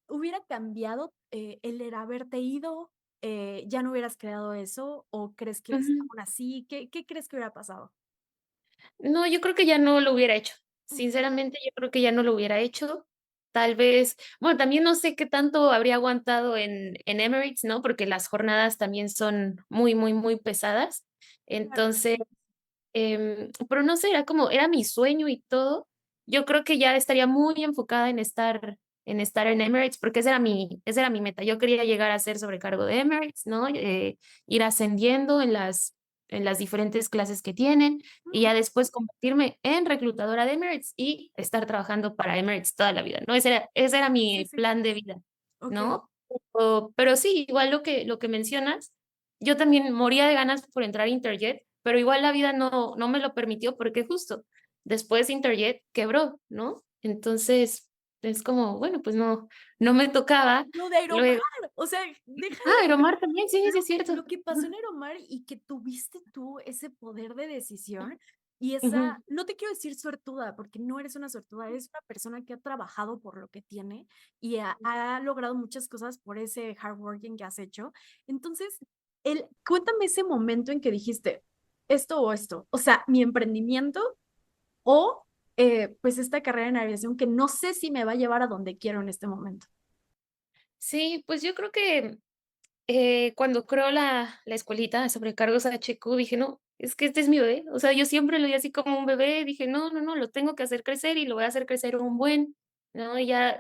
hubiera cambiado, el haberte ido? ¿Ya no hubieras creado eso? ¿O crees que
ujú.
aún así? ¿Qué crees que hubiera pasado?
No, yo creo que ya no lo hubiera hecho.
Okey.
Sinceramente, yo creo que ya no lo hubiera hecho. Tal vez, bueno, también no sé qué tanto habría aguantado en Emirates, ¿no? Porque las jornadas también son muy, muy, muy pesadas.
Claro.
Entonces, pero no sé, era mi sueño y todo. Yo creo que ya estaría muy enfocada en estar en Emirates, porque esa era mi meta. Yo quería llegar a ser sobrecargo de Emirates, ¿no? Ir ascendiendo en las diferentes clases que tienen, y
Mm,
ya después convertirme en reclutadora de Emirates y estar trabajando para Emirates toda la vida, ¿no? Ese era
sí,
mi
sí.
plan de vida,
Okey.
¿no? Pero sí, igual lo que mencionas, yo también moría de ganas por entrar a Interjet, pero igual la vida no me lo permitió porque justo después Interjet quebró, ¿no? Entonces, es como, bueno, pues no me tocaba.
Lo de Aeromar,
Luego
o sea, deja
Aeromar también, sí, sí es cierto.
lo que pasó en Aeromar y que tuviste tú ese poder de decisión y esa,
Ujú,
no te quiero decir suertuda, porque no eres una suertuda, eres una persona que ha trabajado por lo que tiene y ha logrado muchas cosas por ese hard working que has hecho. Entonces, cuéntame ese momento en que dijiste, esto o esto, o sea, mi emprendimiento o, pues, esta carrera en aviación que no sé si me va a llevar a donde quiero en este momento.
sí, pues yo creo que, cuando creo la escuelita de sobrecargos HQ, dije: "No, es que este es mi bebé". O sea, yo siempre lo vi así como un bebé, dije: "No, no, no, lo tengo que hacer crecer y lo voy a hacer crecer un buen", ¿no? Y ya,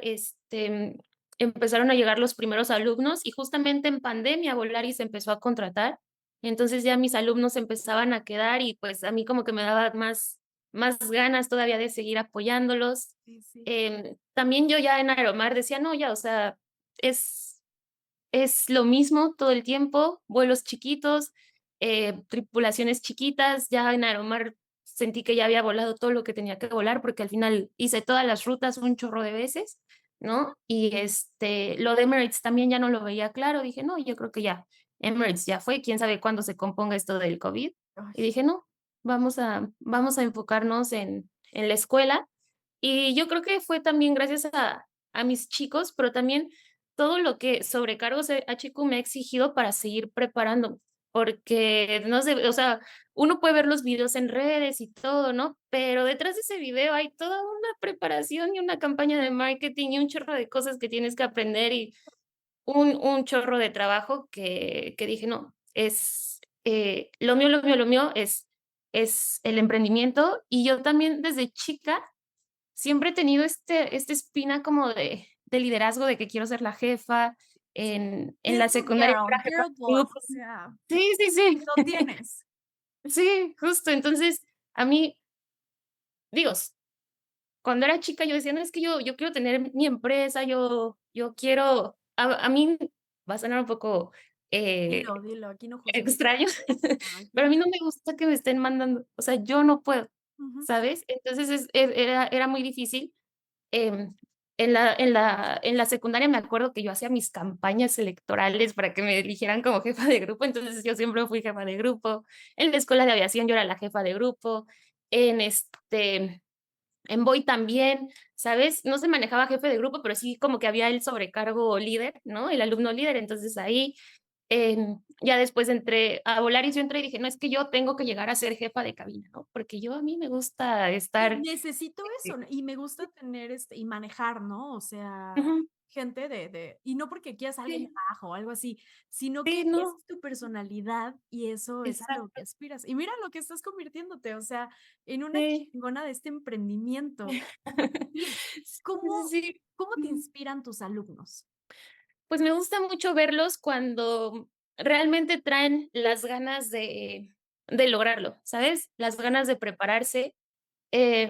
empezaron a llegar los primeros alumnos y justamente en pandemia Volaris empezó a contratar. Entonces ya mis alumnos empezaban a quedar y, pues, a mí como que me daba más ganas todavía de seguir apoyándolos.
Sí, sí.
También yo ya en Aeromar decía: "No, ya, o sea, es es lo mismo todo el tiempo, vuelos chiquitos, tripulaciones chiquitas". Ya en Aeromar sentí que ya había volado todo lo que tenía que volar, porque al final hice todas las rutas un chorro de veces, ¿no? Y, lo de Emirates también ya no lo veía claro. Dije: "No, yo creo que ya, Emirates ya fue, quién sabe cuándo se componga esto del COVID".
Ay,
Y dije: "No, vamos a enfocarnos en la escuela". Y yo creo que fue también gracias a mis chicos, pero también todo lo que Sobrecargos HQ me ha exigido para seguir preparándome, porque no sé, o sea, uno puede ver los videos en redes y todo, ¿no? Pero detrás de ese video hay toda una preparación y una campaña de marketing y un chorro de cosas que tienes que aprender y un chorro de trabajo que dije: "No, lo mío es el emprendimiento". Y yo también desde chica siempre he tenido esta espina como de liderazgo, de que quiero ser la jefa. En la
girl
secundaria
girl,
era jefa
girl
de
boss,
grupo.
o sea,
Sí, sí, sí.
lo tienes.
Sí, justo. Entonces, a mí, digo, cuando era chica yo decía: "No, es que yo quiero tener mi empresa, yo quiero". A mí va a sonar un poco, eh,
Dilo, dilo, aquí no juzgamos.
extraño,
No, aquí
pero a
no.
mí no me gusta que me estén mandando, o sea, yo no puedo,
Ujú.
¿sabes? Entonces era muy difícil. Em, en la secundaria me acuerdo que yo hacía mis campañas electorales para que me eligieran como jefa de grupo, entonces yo siempre fui jefa de grupo. En la escuela de aviación yo era la jefa de grupo. En En Boy también, ¿sabes? No se manejaba jefe de grupo, pero sí como que había el sobrecargo líder, ¿no? El alumno líder. Entonces ahí ya después entré a Volaris, yo entré y dije, no, es que yo tengo que llegar a ser jefa de cabina, ¿no? Porque yo a mí me gusta
Y
estar.
necesito eso,
eh,
¿no? Y me gusta tener, y manejar, ¿no? O sea,
Ujú,
gente y no porque quieras a alguien
sí,
abajo o algo así, sino que
sí,
esa
no,
es tu personalidad y eso es a lo que
exacto,
aspiras. Y mira lo que estás convirtiéndote, o sea, en una
sí.
chingona de este emprendimiento. ¿Y
Sí, sí, sí.
cómo te
Ujú.
inspiran tus alumnos?
Pues me gusta mucho verlos cuando realmente traen las ganas de lograrlo, ¿sabes? Las ganas de prepararse.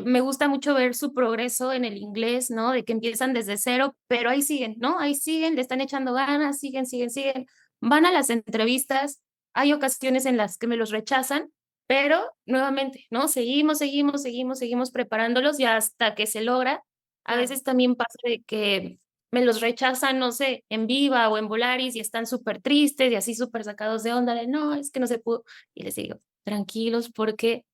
Me gusta mucho ver su progreso en el inglés, ¿no? De que empiezan desde cero, pero ahí siguen, ¿no? Ahí siguen, le están echando ganas, siguen, siguen, siguen. Van a las entrevistas, hay ocasiones en las que me los rechazan, pero nuevamente, ¿no? Seguimos, seguimos, seguimos, seguimos preparándolos y hasta que se logra. A
Claro,
veces también pasa de que me los rechazan, no sé, en Viva o en Volaris y están súper tristes y así súper sacados de onda de, no, es que no se pudo. Y les digo, tranquilos, porque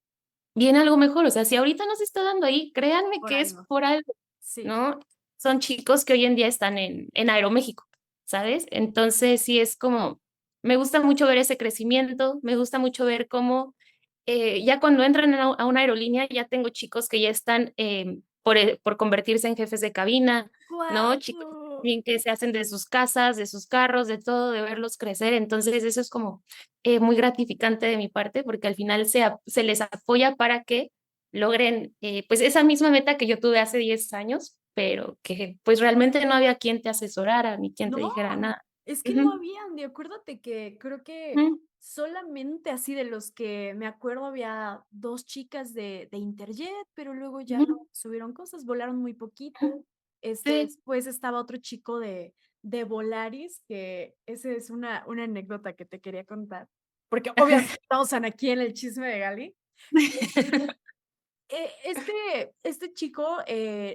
viene algo mejor, o sea, si ahorita no se está dando ahí, créanme
por
que es
algo.
por algo,
Sí.
¿no? Son chicos que hoy en día están en Aeroméxico, ¿sabes? Entonces sí es como, me gusta mucho ver ese crecimiento, me gusta mucho ver cómo ya cuando entran a una aerolínea ya tengo chicos que ya están por convertirse en jefes de cabina, ¿no? Chicos
¡Guau!
también que se hacen de sus casas, de sus carros, de todo, de verlos crecer. Entonces eso es como muy gratificante de mi parte porque al final se les apoya para que logren pues esa misma meta que yo tuve hace 10 años, pero que pues realmente no había quien te asesorara ni quien te
No,
dijera nada.
es que no
Ujú,
habían, de acuérdate que creo que
ujú,
solamente así de los que me acuerdo había 2 chicas de Interjet, pero luego ya no
ujú,
subieron cosas, volaron muy
ujú.
poquito.
Sí.
Después estaba otro chico de Volaris, que ese es una anécdota que te quería contar, porque obviamente estamos aquí en el chisme de Gali. Este chico,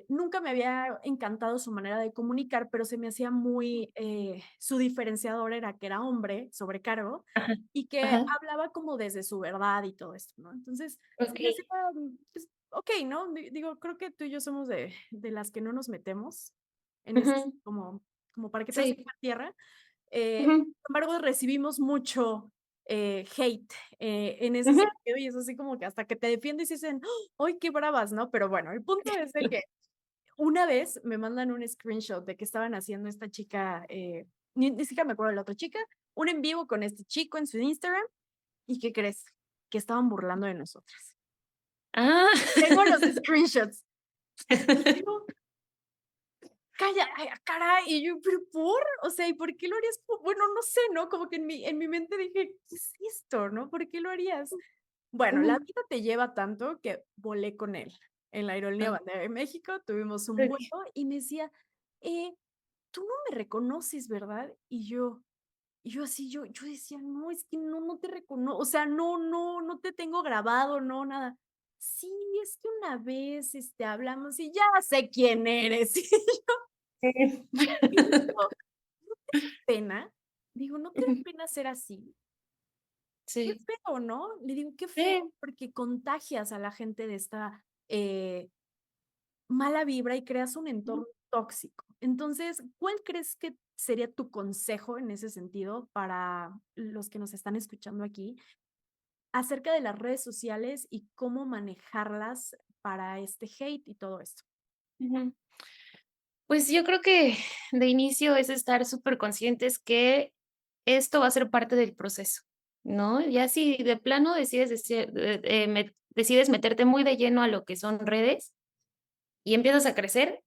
nunca me había encantado su manera de comunicar, pero se me hacía muy, su diferenciador era que era hombre, sobrecargo,
Ajá,
y que
ajá,
hablaba como desde su verdad y todo esto, ¿no? Entonces, se me hacía,
okey.
pues, okey, ¿no? Digo, creo que tú y yo somos de las que no nos metemos en ese
Ujú,
como para que te
sí,
a tierra.
ujú,
Sin embargo, recibimos mucho, hate, en ese
ujú,
sentido, y es así como que hasta que te defiendes y dicen: "Ay, qué bravas", ¿no? Pero bueno, el punto es de que una vez me mandan un screenshot de que estaban haciendo esta chica, ni siquiera me acuerdo de la otra chica, un en vivo con este chico en su Instagram, ¿y qué crees? Que estaban burlando de nosotras.
ah.
Tengo los screenshots. Y yo calla, ay, caray, y yo, ¿pero por? O sea, ¿y por qué lo harías? Bueno, no sé, ¿no? Como que en mi mente dije, ¿qué es esto, no? ¿Por qué lo harías? Bueno, la
Ujú,
vida te lleva tanto que volé con él en la aerolínea
ah,
Bandera de México, tuvimos un vuelo
okey.
y me decía, tú no me reconoces, ¿verdad? Y yo así, yo decía, no, es que no te reconozco, o sea, no te tengo grabado, no, nada. Sí, es que una vez, hablamos y ya sé quién eres.
Sí.
Y le digo, pena, digo, ¿no te da
Ujú,
pena ser así? Qué
sí,
feo, ¿no? Le digo, qué feo,
sí,
porque contagias a la gente de esta mala vibra y creas un
ujú,
entorno tóxico. Entonces, ¿cuál crees que sería tu consejo en ese sentido para los que nos están escuchando aquí acerca de las redes sociales y cómo manejarlas para este hate y todo esto?
ujú. Pues yo creo que de inicio es estar superconscientes que esto va a ser parte del proceso, ¿no? Ya si de plano decides meterte muy de lleno a lo que son redes y empiezas a crecer,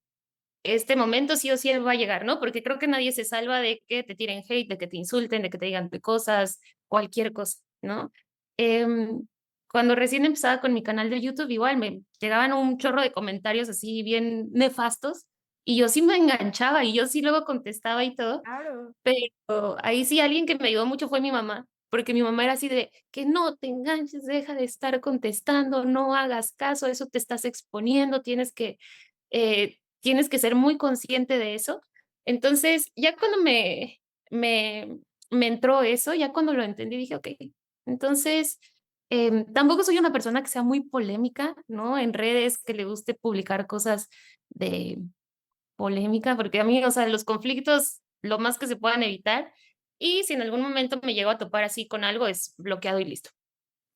este momento sí o sí va a llegar, ¿no? Porque creo que nadie se salva de que te tiren hate, de que te insulten, de que te digan de cosas, cualquier cosa, ¿no? Em, Cuando recién empezaba con mi canal de YouTube, igual me llegaban un chorro de comentarios así bien nefastos y yo sí me enganchaba y yo sí luego contestaba y todo,
Claro.
pero ahí sí alguien que me ayudó mucho fue mi mamá, porque mi mamá era así de que no te enganches, deja de estar contestando, no hagas caso, eso te estás exponiendo, tienes que ser muy consciente de eso. Entonces, ya cuando me entró eso, ya cuando lo entendí, dije, ok, entonces Tampoco soy una persona que sea muy polémica, ¿no? En redes, que le guste publicar cosas de polémica, porque a mí, o sea, los conflictos, lo más que se puedan evitar, y si en algún momento me llego a topar así con algo, es bloqueado y listo,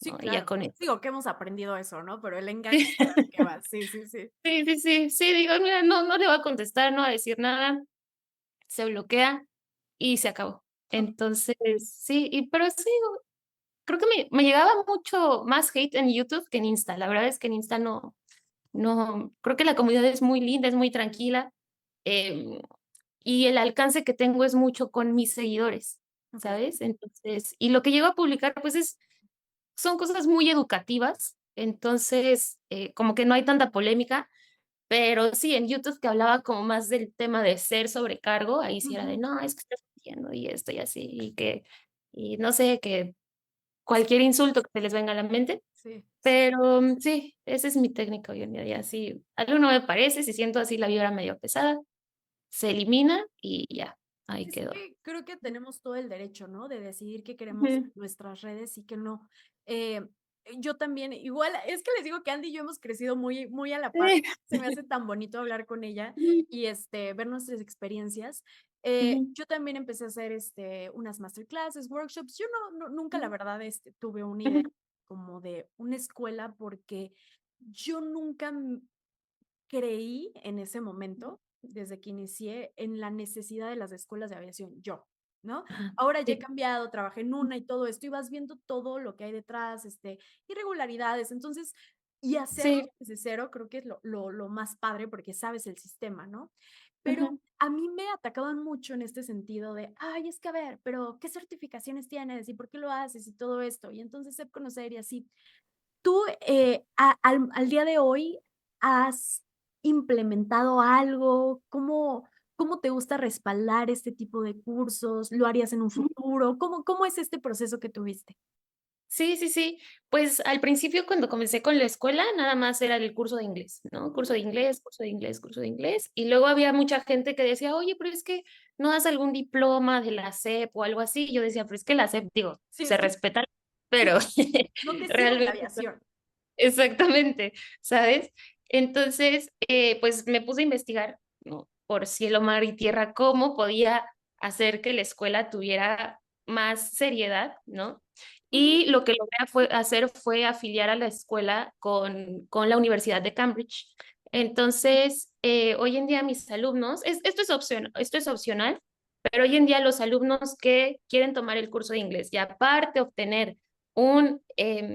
Sí,
¿no? Y ya
claro.
con eso.
Digo que hemos aprendido eso, ¿no? Pero el enganche es a lo que va. Sí, sí, sí.
Sí, sí, sí, sí, digo, mira, no le va a contestar, no va a decir nada, se bloquea y se acabó. Entonces, sí, pero sí, creo que me llegaba mucho más hate en YouTube que en Insta. La verdad es que en Insta no, creo que la comunidad es muy linda, es muy tranquila, em, y el alcance que tengo es mucho con mis seguidores,
Okey.
¿sabes? Entonces, y lo que llego a publicar, pues son cosas muy educativas, entonces, como que no hay tanta polémica, pero sí, en YouTube que hablaba como más del tema de ser sobrecargo, ahí sí era de:
Ujú.
"No, es que estás mintiendo", y esto y así, y no sé, que cualquier insulto que se les venga a la mente,
Sí, sí.
pero sí, esa es mi técnica hoy en día, ya si algo no me parece, si siento así la vibra medio pesada, se elimina y ya, ahí
Es
quedó.
que creo que tenemos todo el derecho, ¿no? De decidir qué queremos
Ujú.
en nuestras redes y qué no. Eh, yo también, igual, es que les digo que Andy y yo hemos crecido muy, muy a la par.
Sí.
Se me hace tan bonito hablar con ella
Ujú,
y ver nuestras experiencias.
ujú,
Yo también empecé a hacer unas masterclasses, workshops. Yo nunca, la
ujú,
verdad, tuve una idea
ujú,
como de una escuela porque yo nunca creí en ese momento, desde que inicié, en la necesidad de las escuelas de aviación, yo, ¿no?
ajá,
Ahora ya he
sí,
cambiado, trabajé en una y todo esto, y vas viendo todo lo que hay detrás, irregularidades. Entonces, y hacerlo
sí,
desde cero creo que es lo más padre porque sabes el sistema, ¿no? Pero
ujú.
a mí me atacaban mucho en este sentido de, ay, es que a ver, pero ¿qué certificaciones tienes? ¿Y por qué lo haces? Y todo esto. Y entonces sé conocer y así. ¿Tú, al día de hoy, has implementado algo? ¿Cómo te gusta respaldar este tipo de cursos? ¿Lo harías en un futuro? ¿Cómo es este proceso que tuviste?
Sí, sí, sí. Pues, al principio, cuando comencé con la escuela, nada más era el curso de inglés, ¿no? Curso
Ujú.
de inglés, curso de inglés, curso de inglés, y luego había mucha gente que decía: "Oye, pero es que, ¿no das algún diploma de la SEP o algo así?". Y yo decía: "Pero es que la SEP, digo,
Sí,
se
sí,
respeta,
sí,
pero
no te sirve en la
realmente".
aviación.
Exactamente, ¿sabes? Entonces, pues me puse a investigar, ¿no? Por cielo, mar y tierra, cómo podía hacer que la escuela tuviera más seriedad, ¿no?
Ujú.
Y lo que logré hacer fue afiliar a la escuela con la Universidad de Cambridge. Entonces, hoy en día mis alumnos, esto es opcional, pero hoy en día los alumnos que quieren tomar el curso de inglés y aparte obtener un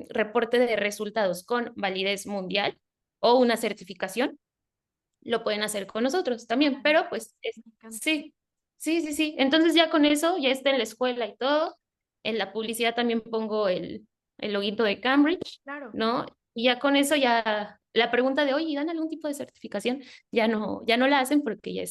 reporte de resultados con validez mundial o una certificación, lo pueden hacer con nosotros también,
Órale,
pero pues
me encanta.
sí, sí, sí, sí. Entonces ya con eso, ya está en la escuela y todo. En la publicidad también pongo el loguito de Cambridge,
Claro.
¿no? Y ya con eso ya la pregunta de, oye, ¿dan algún tipo de certificación? Ya no la hacen porque ya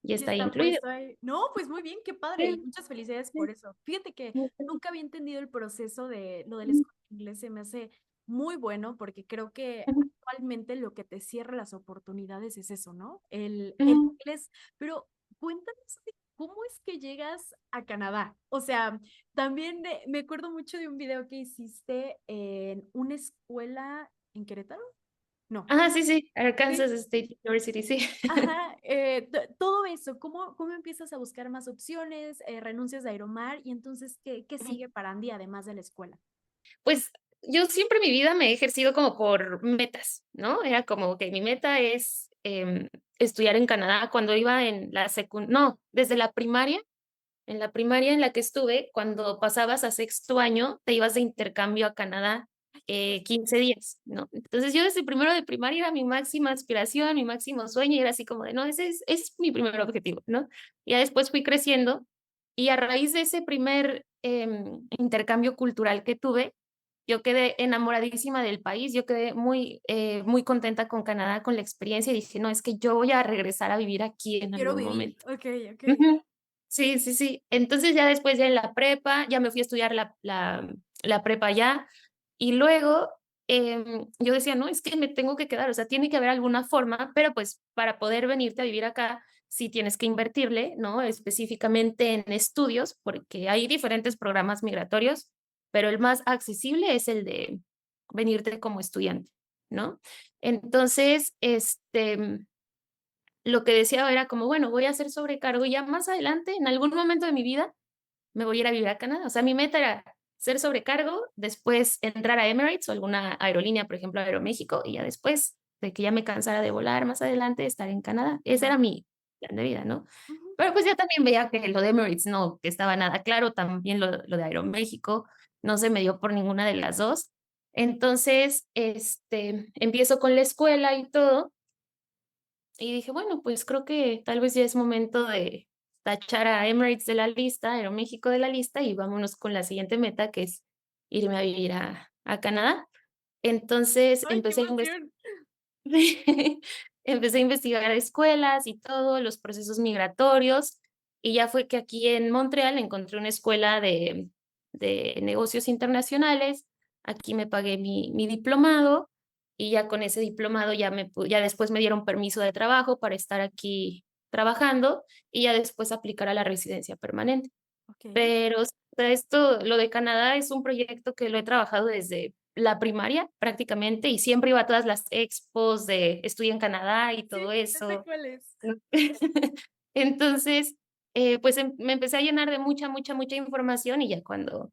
Ya
está
está
incluido.
puesto ahí. No, pues muy bien, qué padre, y
Sí,
muchas felicidades por
sí,
eso. Fíjate que
sí.
nunca había entendido el proceso de lo de la
Ujú,
escuela de inglés, se me hace muy bueno, porque creo que
ujú,
actualmente lo que te cierra las oportunidades es eso, ¿no? El
ujú.
inglés. Pero cuéntanos de cómo es que llegas a Canadá. O sea, también me acuerdo mucho de un video que hiciste en una escuela en Querétaro. No.
Ah, sí, sí, Arkansas State University, sí.
Ajá, todo eso, ¿cómo empiezas a buscar más opciones? Renuncias de Aeromar y entonces, ¿qué sigue para Andy además de la escuela?
Pues, yo siempre en mi vida me he ejercido como por metas, ¿no? Era como que mi meta es, estudiar en Canadá. Cuando iba en la no, desde la primaria, en la primaria en la que estuve, cuando pasabas a sexto año, te ibas de intercambio a Canadá, 15 días, ¿no? Entonces, yo desde primero de primaria era mi máxima aspiración, mi máximo sueño, y era así como de: "No, ese es mi primer objetivo", ¿no? Ya después fui creciendo, y a raíz de ese primer, intercambio cultural que tuve, yo quedé enamoradísima del país, yo quedé muy contenta con Canadá, con la experiencia, y dije: "No, es que yo voy a regresar a vivir aquí en
Quiero
algún
vivir.
momento".
Okey, okey.
Ujú. Sí, sí, sí. Entonces, ya después, ya en la prepa, ya me fui a estudiar la prepa allá, y luego, yo decía: "No, es que me tengo que quedar, o sea, tiene que haber alguna forma", pero, pues, para poder venirte a vivir acá, sí tienes que invertirle, ¿no? Específicamente en estudios, porque hay diferentes programas migratorios. pero el más accesible es el de venirte como estudiante, ¿no? Entonces, lo que decía era como, bueno, voy a hacer sobrecargo y ya más adelante, en algún momento de mi vida, me voy a ir a vivir a Canadá. O sea, mi meta era ser sobrecargo, después entrar a Emirates o alguna aerolínea, por ejemplo, Aeroméxico, y ya después de que ya me cansara de volar más adelante, estar en Canadá. Ese
Guau.
era mi plan de vida, ¿no?
Ujú.
Pero pues ya también veía que lo de Emirates no, que estaba nada claro, también lo de Aeroméxico, no se me dio por ninguna de las dos. Entonces, empiezo con la escuela y todo, y dije, bueno, pues creo que tal vez ya es momento de tachar a Emirates de la lista, Aeroméxico de la lista, y vámonos con la siguiente meta, que es irme a vivir a Canadá. Entonces
Ay, qué emoción.
empecé a investigar escuelas y todo, los procesos migratorios, y ya fue que aquí en Montreal encontré una escuela de negocios internacionales. Aquí me pagué mi diplomado y ya con ese diplomado ya después me dieron permiso de trabajo para estar aquí trabajando y ya después aplicar a la residencia permanente.
Okey.
Pero, o sea, lo de Canadá es un proyecto que lo he trabajado desde la primaria prácticamente y siempre iba a todas las expos de estoy en Canadá y
Sí,
todo
ya sé
eso.
cuál es.
¿No? Entonces, pues me empecé a llenar de mucha, mucha, mucha información y ya cuando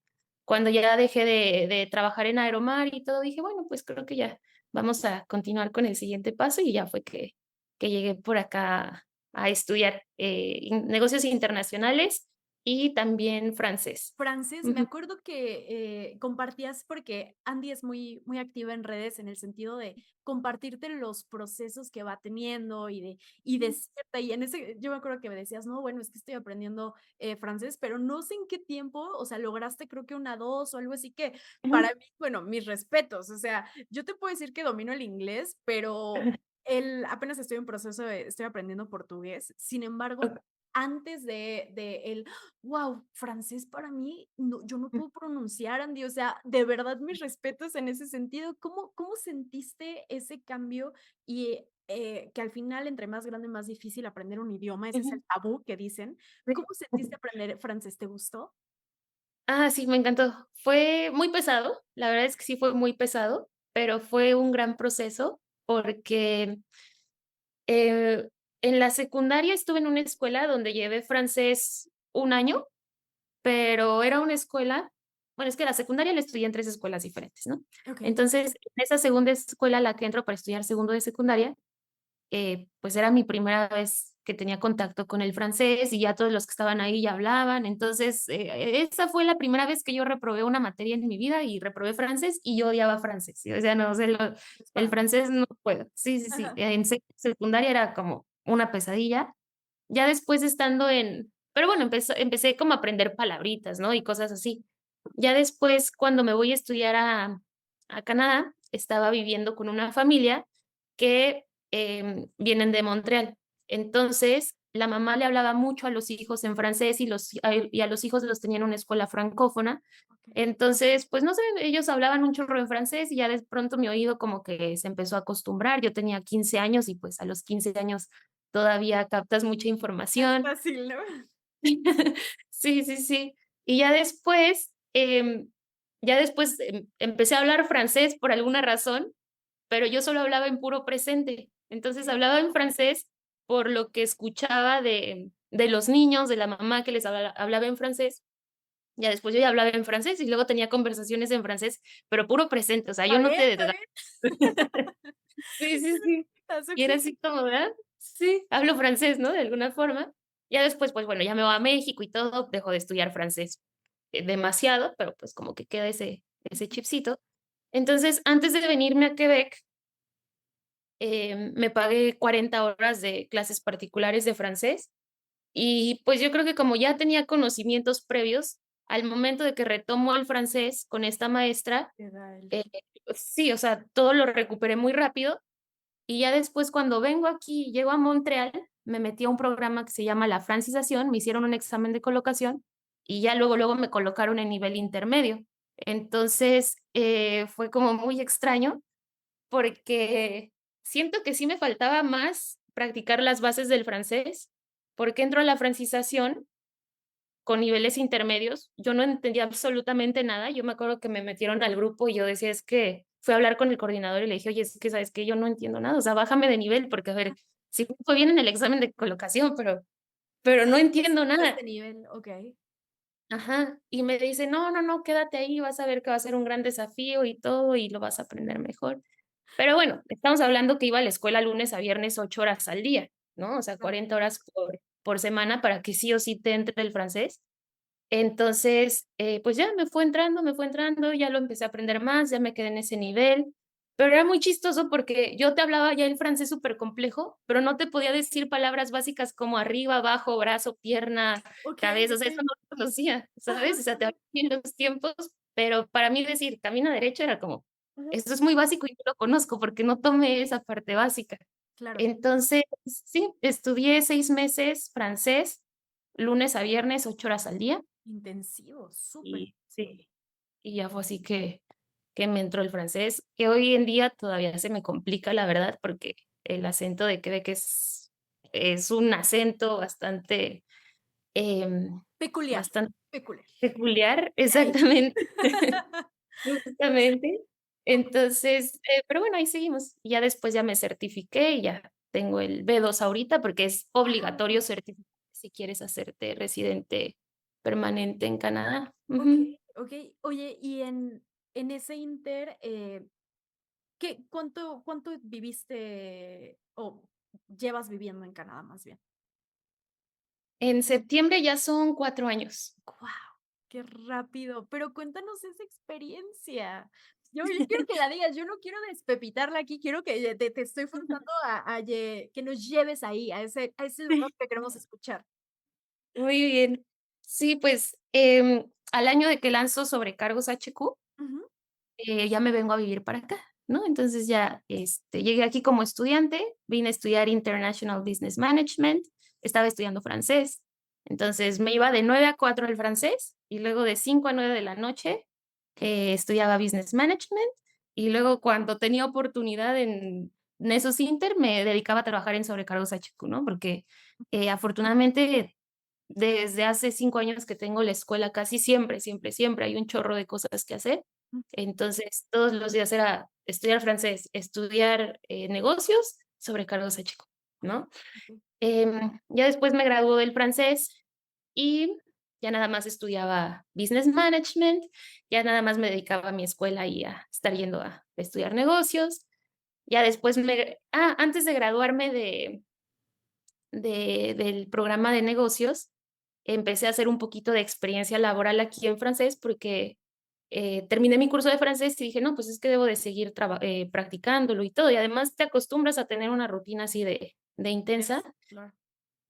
ya dejé de trabajar en Aeromar y todo, dije, bueno, pues creo que ya vamos a continuar con el siguiente paso y ya fue que llegué por acá a estudiar negocios internacionales y también francés.
Francés, me
Ujú,
acuerdo que, compartías porque Andy es muy muy activa en redes en el sentido de compartirte los procesos que va teniendo y
ujú,
decirte, y en ese yo me acuerdo que me decías: "No, bueno, es que estoy aprendiendo, francés", pero no sé en qué tiempo, o sea, lograste creo que una 2 o algo así que para
ujú.
mí, bueno, mis respetos, o sea, yo te puedo decir que domino el inglés, pero el apenas estoy en proceso de estoy aprendiendo portugués. Sin embargo,
Ok.
antes de el wow, francés para mí, no, yo no puedo pronunciar, Andy, o sea, de verdad mis respetos en ese sentido. ¿Cómo sentiste ese cambio? Y, que al final, entre más grande, más difícil aprender un idioma, ese es el
Ujú.
tabú que dicen. ¿Cómo sentiste aprender francés? ¿Te gustó?
Ah, sí, me encantó. Fue muy pesado, la verdad es que sí fue muy pesado, pero fue un gran proceso porque, en la secundaria estuve en una escuela donde llevé francés un año, pero era una escuela bueno, es que la secundaria la estudié en 3 escuelas diferentes, ¿no?
Okey.
Entonces, en esa segunda escuela a la que entro para estudiar segundo de secundaria, pues era mi primera vez que tenía contacto con el francés y ya todos los que estaban ahí ya hablaban. Entonces, esa fue la primera vez que yo reprobé una materia en mi vida y reprobé francés y yo odiaba francés. O sea, no, o sea,
Es
el
para mí.
francés no puedo. Sí, sí, sí.
Ajá.
En secundaria era como una pesadilla. Ya después estando pero bueno, empecé como a aprender palabritas, ¿no? Y cosas así. Ya después, cuando me voy a estudiar a Canadá, estaba viviendo con una familia que vienen de Montreal. Entonces, la mamá le hablaba mucho a los hijos en francés y a los hijos los tenían en una escuela francófona.
Okey.
Entonces, pues no sé, ellos hablaban un chorro en francés y ya de pronto mi oído como que se empezó a acostumbrar. Yo tenía 15 años y pues a los 15 años todavía captas mucha
Más
información.
fácil, ¿no?
Sí, sí, sí. Y ya después empecé a hablar francés por alguna razón, pero yo solo hablaba en puro presente. Entonces
Okey.
hablaba en francés por lo que escuchaba de los niños, de la mamá que les hablaba en francés. Ya después yo ya hablaba en francés y luego tenía conversaciones en francés, pero puro presente. O sea, yo
Está
no
bien,
te
está bien.
Sí, sí, sí.
Está
Y era
superbién.
así como, ¿verdad? Sí, hablo francés, ¿no? De alguna forma. Ya después, pues bueno, ya me voy a México y todo, dejo de estudiar francés demasiado, pero pues como que queda ese chipcito. Entonces, antes de venirme a Quebec, me pagué 40 horas de clases particulares de francés y pues yo creo que como ya tenía conocimientos previos, al momento de que retomo el francés con esta maestra,
Te da el
eh, sí, o sea, todo lo recuperé muy rápido y ya después cuando vengo aquí, llego a Montreal, me metí a un programa que se llama la francización, me hicieron un examen de colocación y ya luego me colocaron en nivel intermedio. Entonces, fue como muy extraño porque siento que sí me faltaba más practicar las bases del francés, porque entro a la francización con niveles intermedios, yo no entendía absolutamente nada. Yo me acuerdo que me metieron al grupo y yo decía, es que fui a hablar con el coordinador y le dije, oye, es que sabes que yo no entiendo nada, o sea, bájame de nivel, porque a ver, sí me fue bien en el examen de colocación, pero no entiendo nada.
Ese nivel, okey.
Ajá, y me dice: "No, no, no, quédate ahí, vas a ver que va a ser un gran desafío y todo, y lo vas a aprender mejor". Pero bueno, estamos hablando que iba a la escuela lunes a viernes 8 horas al día, ¿no? O sea,
Claro.
40 horas por semana para que sí o sí te entre el francés. Entonces, pues ya me fue entrando, ya lo empecé a aprender más, ya me quedé en ese nivel, pero era muy chistoso porque yo te hablaba ya el francés súper complejo, pero no te podía decir palabras básicas como arriba, abajo, brazo, pierna,
Okey,
cabeza, o sea, eso
okey.
no lo conocía,
Ajá,
¿sabes? O sea, te
ajá,
hablaba bien los tiempos, pero para mí decir camina derecho era como,
ajá.
esto es muy básico y no lo conozco porque no tomé esa parte básica.
Claro.
Entonces, sí, estudié 6 meses francés, lunes a viernes, 8 horas al día.
Intensivo, súper.
Y sí, y ya fue así que me entró el francés, que hoy en día todavía se me complica, la verdad, porque el acento de Quebec es un acento bastante, em,
Peculiar,
bastante
peculiar.
peculiar,
Okey.
exactamente, justamente. Entonces, pero bueno, ahí seguimos. Y ya después ya me certifiqué y ya tengo el B2 ahorita, porque es obligatorio
Guau.
certificar si quieres hacerte residente permanente en Canadá.
Okey,
Ujú.
okey. Oye, y en ese inter, ¿qué cuánto viviste o llevas viviendo en Canadá, más bien?
En septiembre ya son 4 años.
Guau, qué rápido, pero cuéntanos esa experiencia. Yo quiero que la digas, yo no quiero despepitarla aquí, quiero que te estoy forzando a que nos lleves ahí, a ese lugar
Sí.
que queremos escuchar.
Muy bien. Sí, pues, al año de que lanzo Sobrecargos HQ,
Ujú,
ya me vengo a vivir para acá, ¿no? Entonces ya, llegué aquí como estudiante, vine a estudiar International Business Management, estaba estudiando francés, entonces me iba de 9 a 4 el francés y luego de 5 a 9 de la noche, estudiaba Business Management y luego cuando tenía oportunidad en esos inter me dedicaba a trabajar en Sobrecargos HQ, ¿no? Porque, afortunadamente desde hace 5 años que tengo la escuela, casi siempre, siempre, siempre hay un chorro de cosas que hacer.
mm,
Entonces, todos los días era estudiar francés, estudiar, negocios, sobrecargos a chico, ¿no?
okey.
Ya después me graduó del francés y ya nada más estudiaba business management, ya nada más me dedicaba a mi escuela y a estar yendo a estudiar negocios. Ya después antes de graduarme del programa de negocios, empecé a hacer un poquito de experiencia laboral aquí en francés porque, terminé mi curso de francés y dije: "No, pues es que debo de seguir practicándolo y todo", y además te acostumbras a tener una rutina así de intensa.
Claro.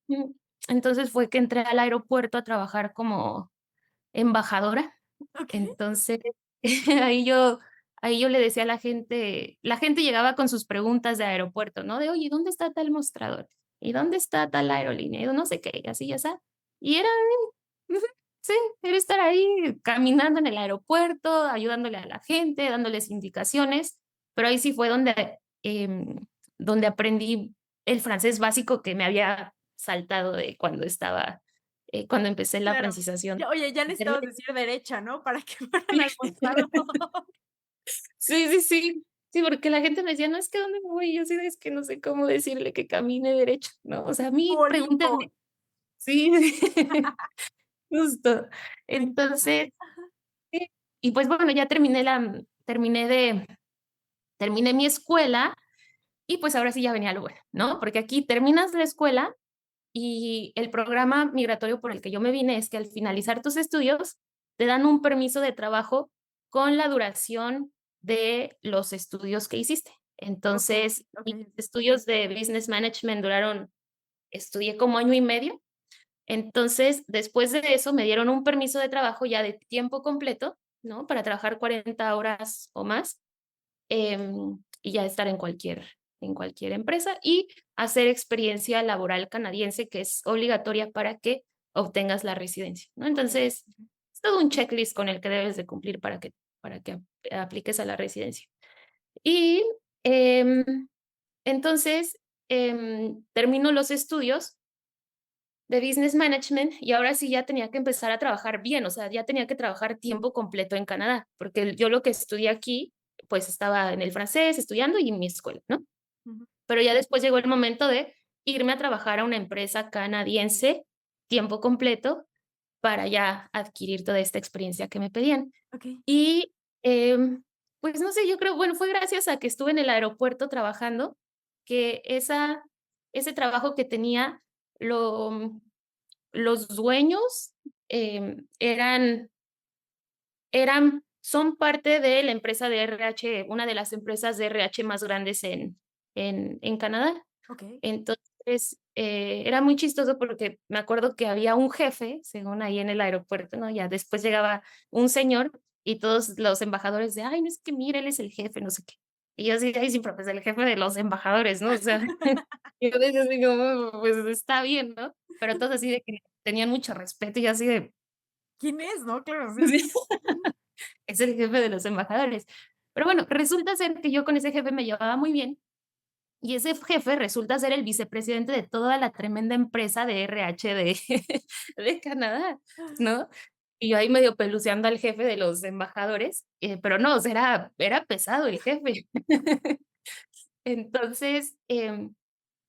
Mm, entonces fue que entré al aeropuerto a trabajar como embajadora.
Okey.
Entonces, ahí yo ahí yo le decía a la gente llegaba con sus preguntas de aeropuerto, ¿no? De: "Oye, ¿dónde está tal mostrador? ¿Y dónde está tal aerolínea? Y no sé qué", y así, ya está. Y era ujú, sí, era estar ahí caminando en el aeropuerto, ayudándole a la gente, dándoles indicaciones, pero ahí sí fue donde aprendí el francés básico que me había saltado de cuando empecé la
Claro.
francización.
Ya, oye, ya necesitabas
Internet.
decir derecha, ¿no? Para que fueran al mostrador.
Sí, sí, sí. Sí, porque la gente me decía: "No, es que, ¿dónde me voy?". Y yo así de: "Es que no sé cómo decirle que camine derecho", ¿no? O sea, a mí
Duolingo.
pregúntenme. Sí, justo.
Me encanta.
Entonces, sí, y pues bueno, ya terminé mi escuela y pues ahora sí ya venía lo bueno, ¿no? Porque aquí terminas la escuela y el programa migratorio por el que yo me vine es que al finalizar tus estudios te dan un permiso de trabajo con la duración de los estudios que hiciste.
Okey,
Entonces, mis
okey.
estudios de Business Management estudié como año y medio. Entonces, después de eso me dieron un permiso de trabajo ya de tiempo completo, ¿no? Para trabajar 40 horas o más y ya estar en cualquier empresa y hacer experiencia laboral canadiense, que es obligatoria para que obtengas la residencia, ¿no?
Okey.
Entonces, es todo un checklist con el que debes de cumplir para que apliques a la residencia. Y, entonces, termino los estudios de Business Management y ahora sí ya tenía que empezar a trabajar bien, o sea, ya tenía que trabajar tiempo completo en Canadá, porque yo lo que estudié aquí, pues estaba en el francés estudiando y en mi escuela, ¿no?
Ujú.
Pero ya después llegó el momento de irme a trabajar a una empresa canadiense, tiempo completo, para ya adquirir toda esta experiencia que me pedían.
Okey.
Y, pues no sé, yo creo, bueno, fue gracias a que estuve en el aeropuerto trabajando, que ese trabajo que tenía, lo los dueños, son parte de la empresa de RH, una de las empresas de RH más grandes en Canadá.
Okey.
Entonces, era muy chistoso porque me acuerdo que había un jefe, según ahí en el aeropuerto, ¿no? Ya después llegaba un señor y todos los embajadores de: "Ay, no, es que mire, él es el jefe", no sé qué. Y yo así: "Ay, sí, pero pues el jefe de los embajadores", ¿no? O sea, y yo decía así como, pues está bien, ¿no? Pero todos así de que tenían mucho respeto y yo así de,
¿Quién es? ¿No? Claro, sí.
sí, es el jefe de los embajadores. Pero bueno, resulta ser que yo con ese jefe me llevaba muy bien y ese jefe resulta ser el vicepresidente de toda la tremenda empresa de RH de Canadá, ¿no? Y yo ahí medio peluceando al jefe de los embajadores, pero no, o sea, era pesado el jefe. Entonces,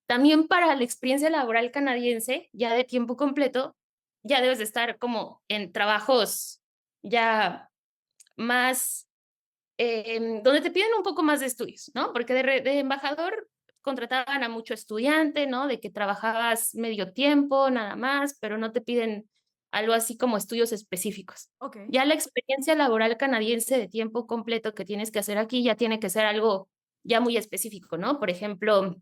también para la experiencia laboral canadiense, ya de tiempo completo, ya debes de estar como en trabajos ya más donde te piden un poco más de estudios, ¿no? Porque de embajador contrataban a mucho estudiante, ¿no? De que trabajabas medio tiempo, nada más, pero no te piden algo así como estudios específicos.
Okey.
Ya la experiencia laboral canadiense de tiempo completo que tienes que hacer aquí ya tiene que ser algo ya muy específico, ¿no? Por ejemplo,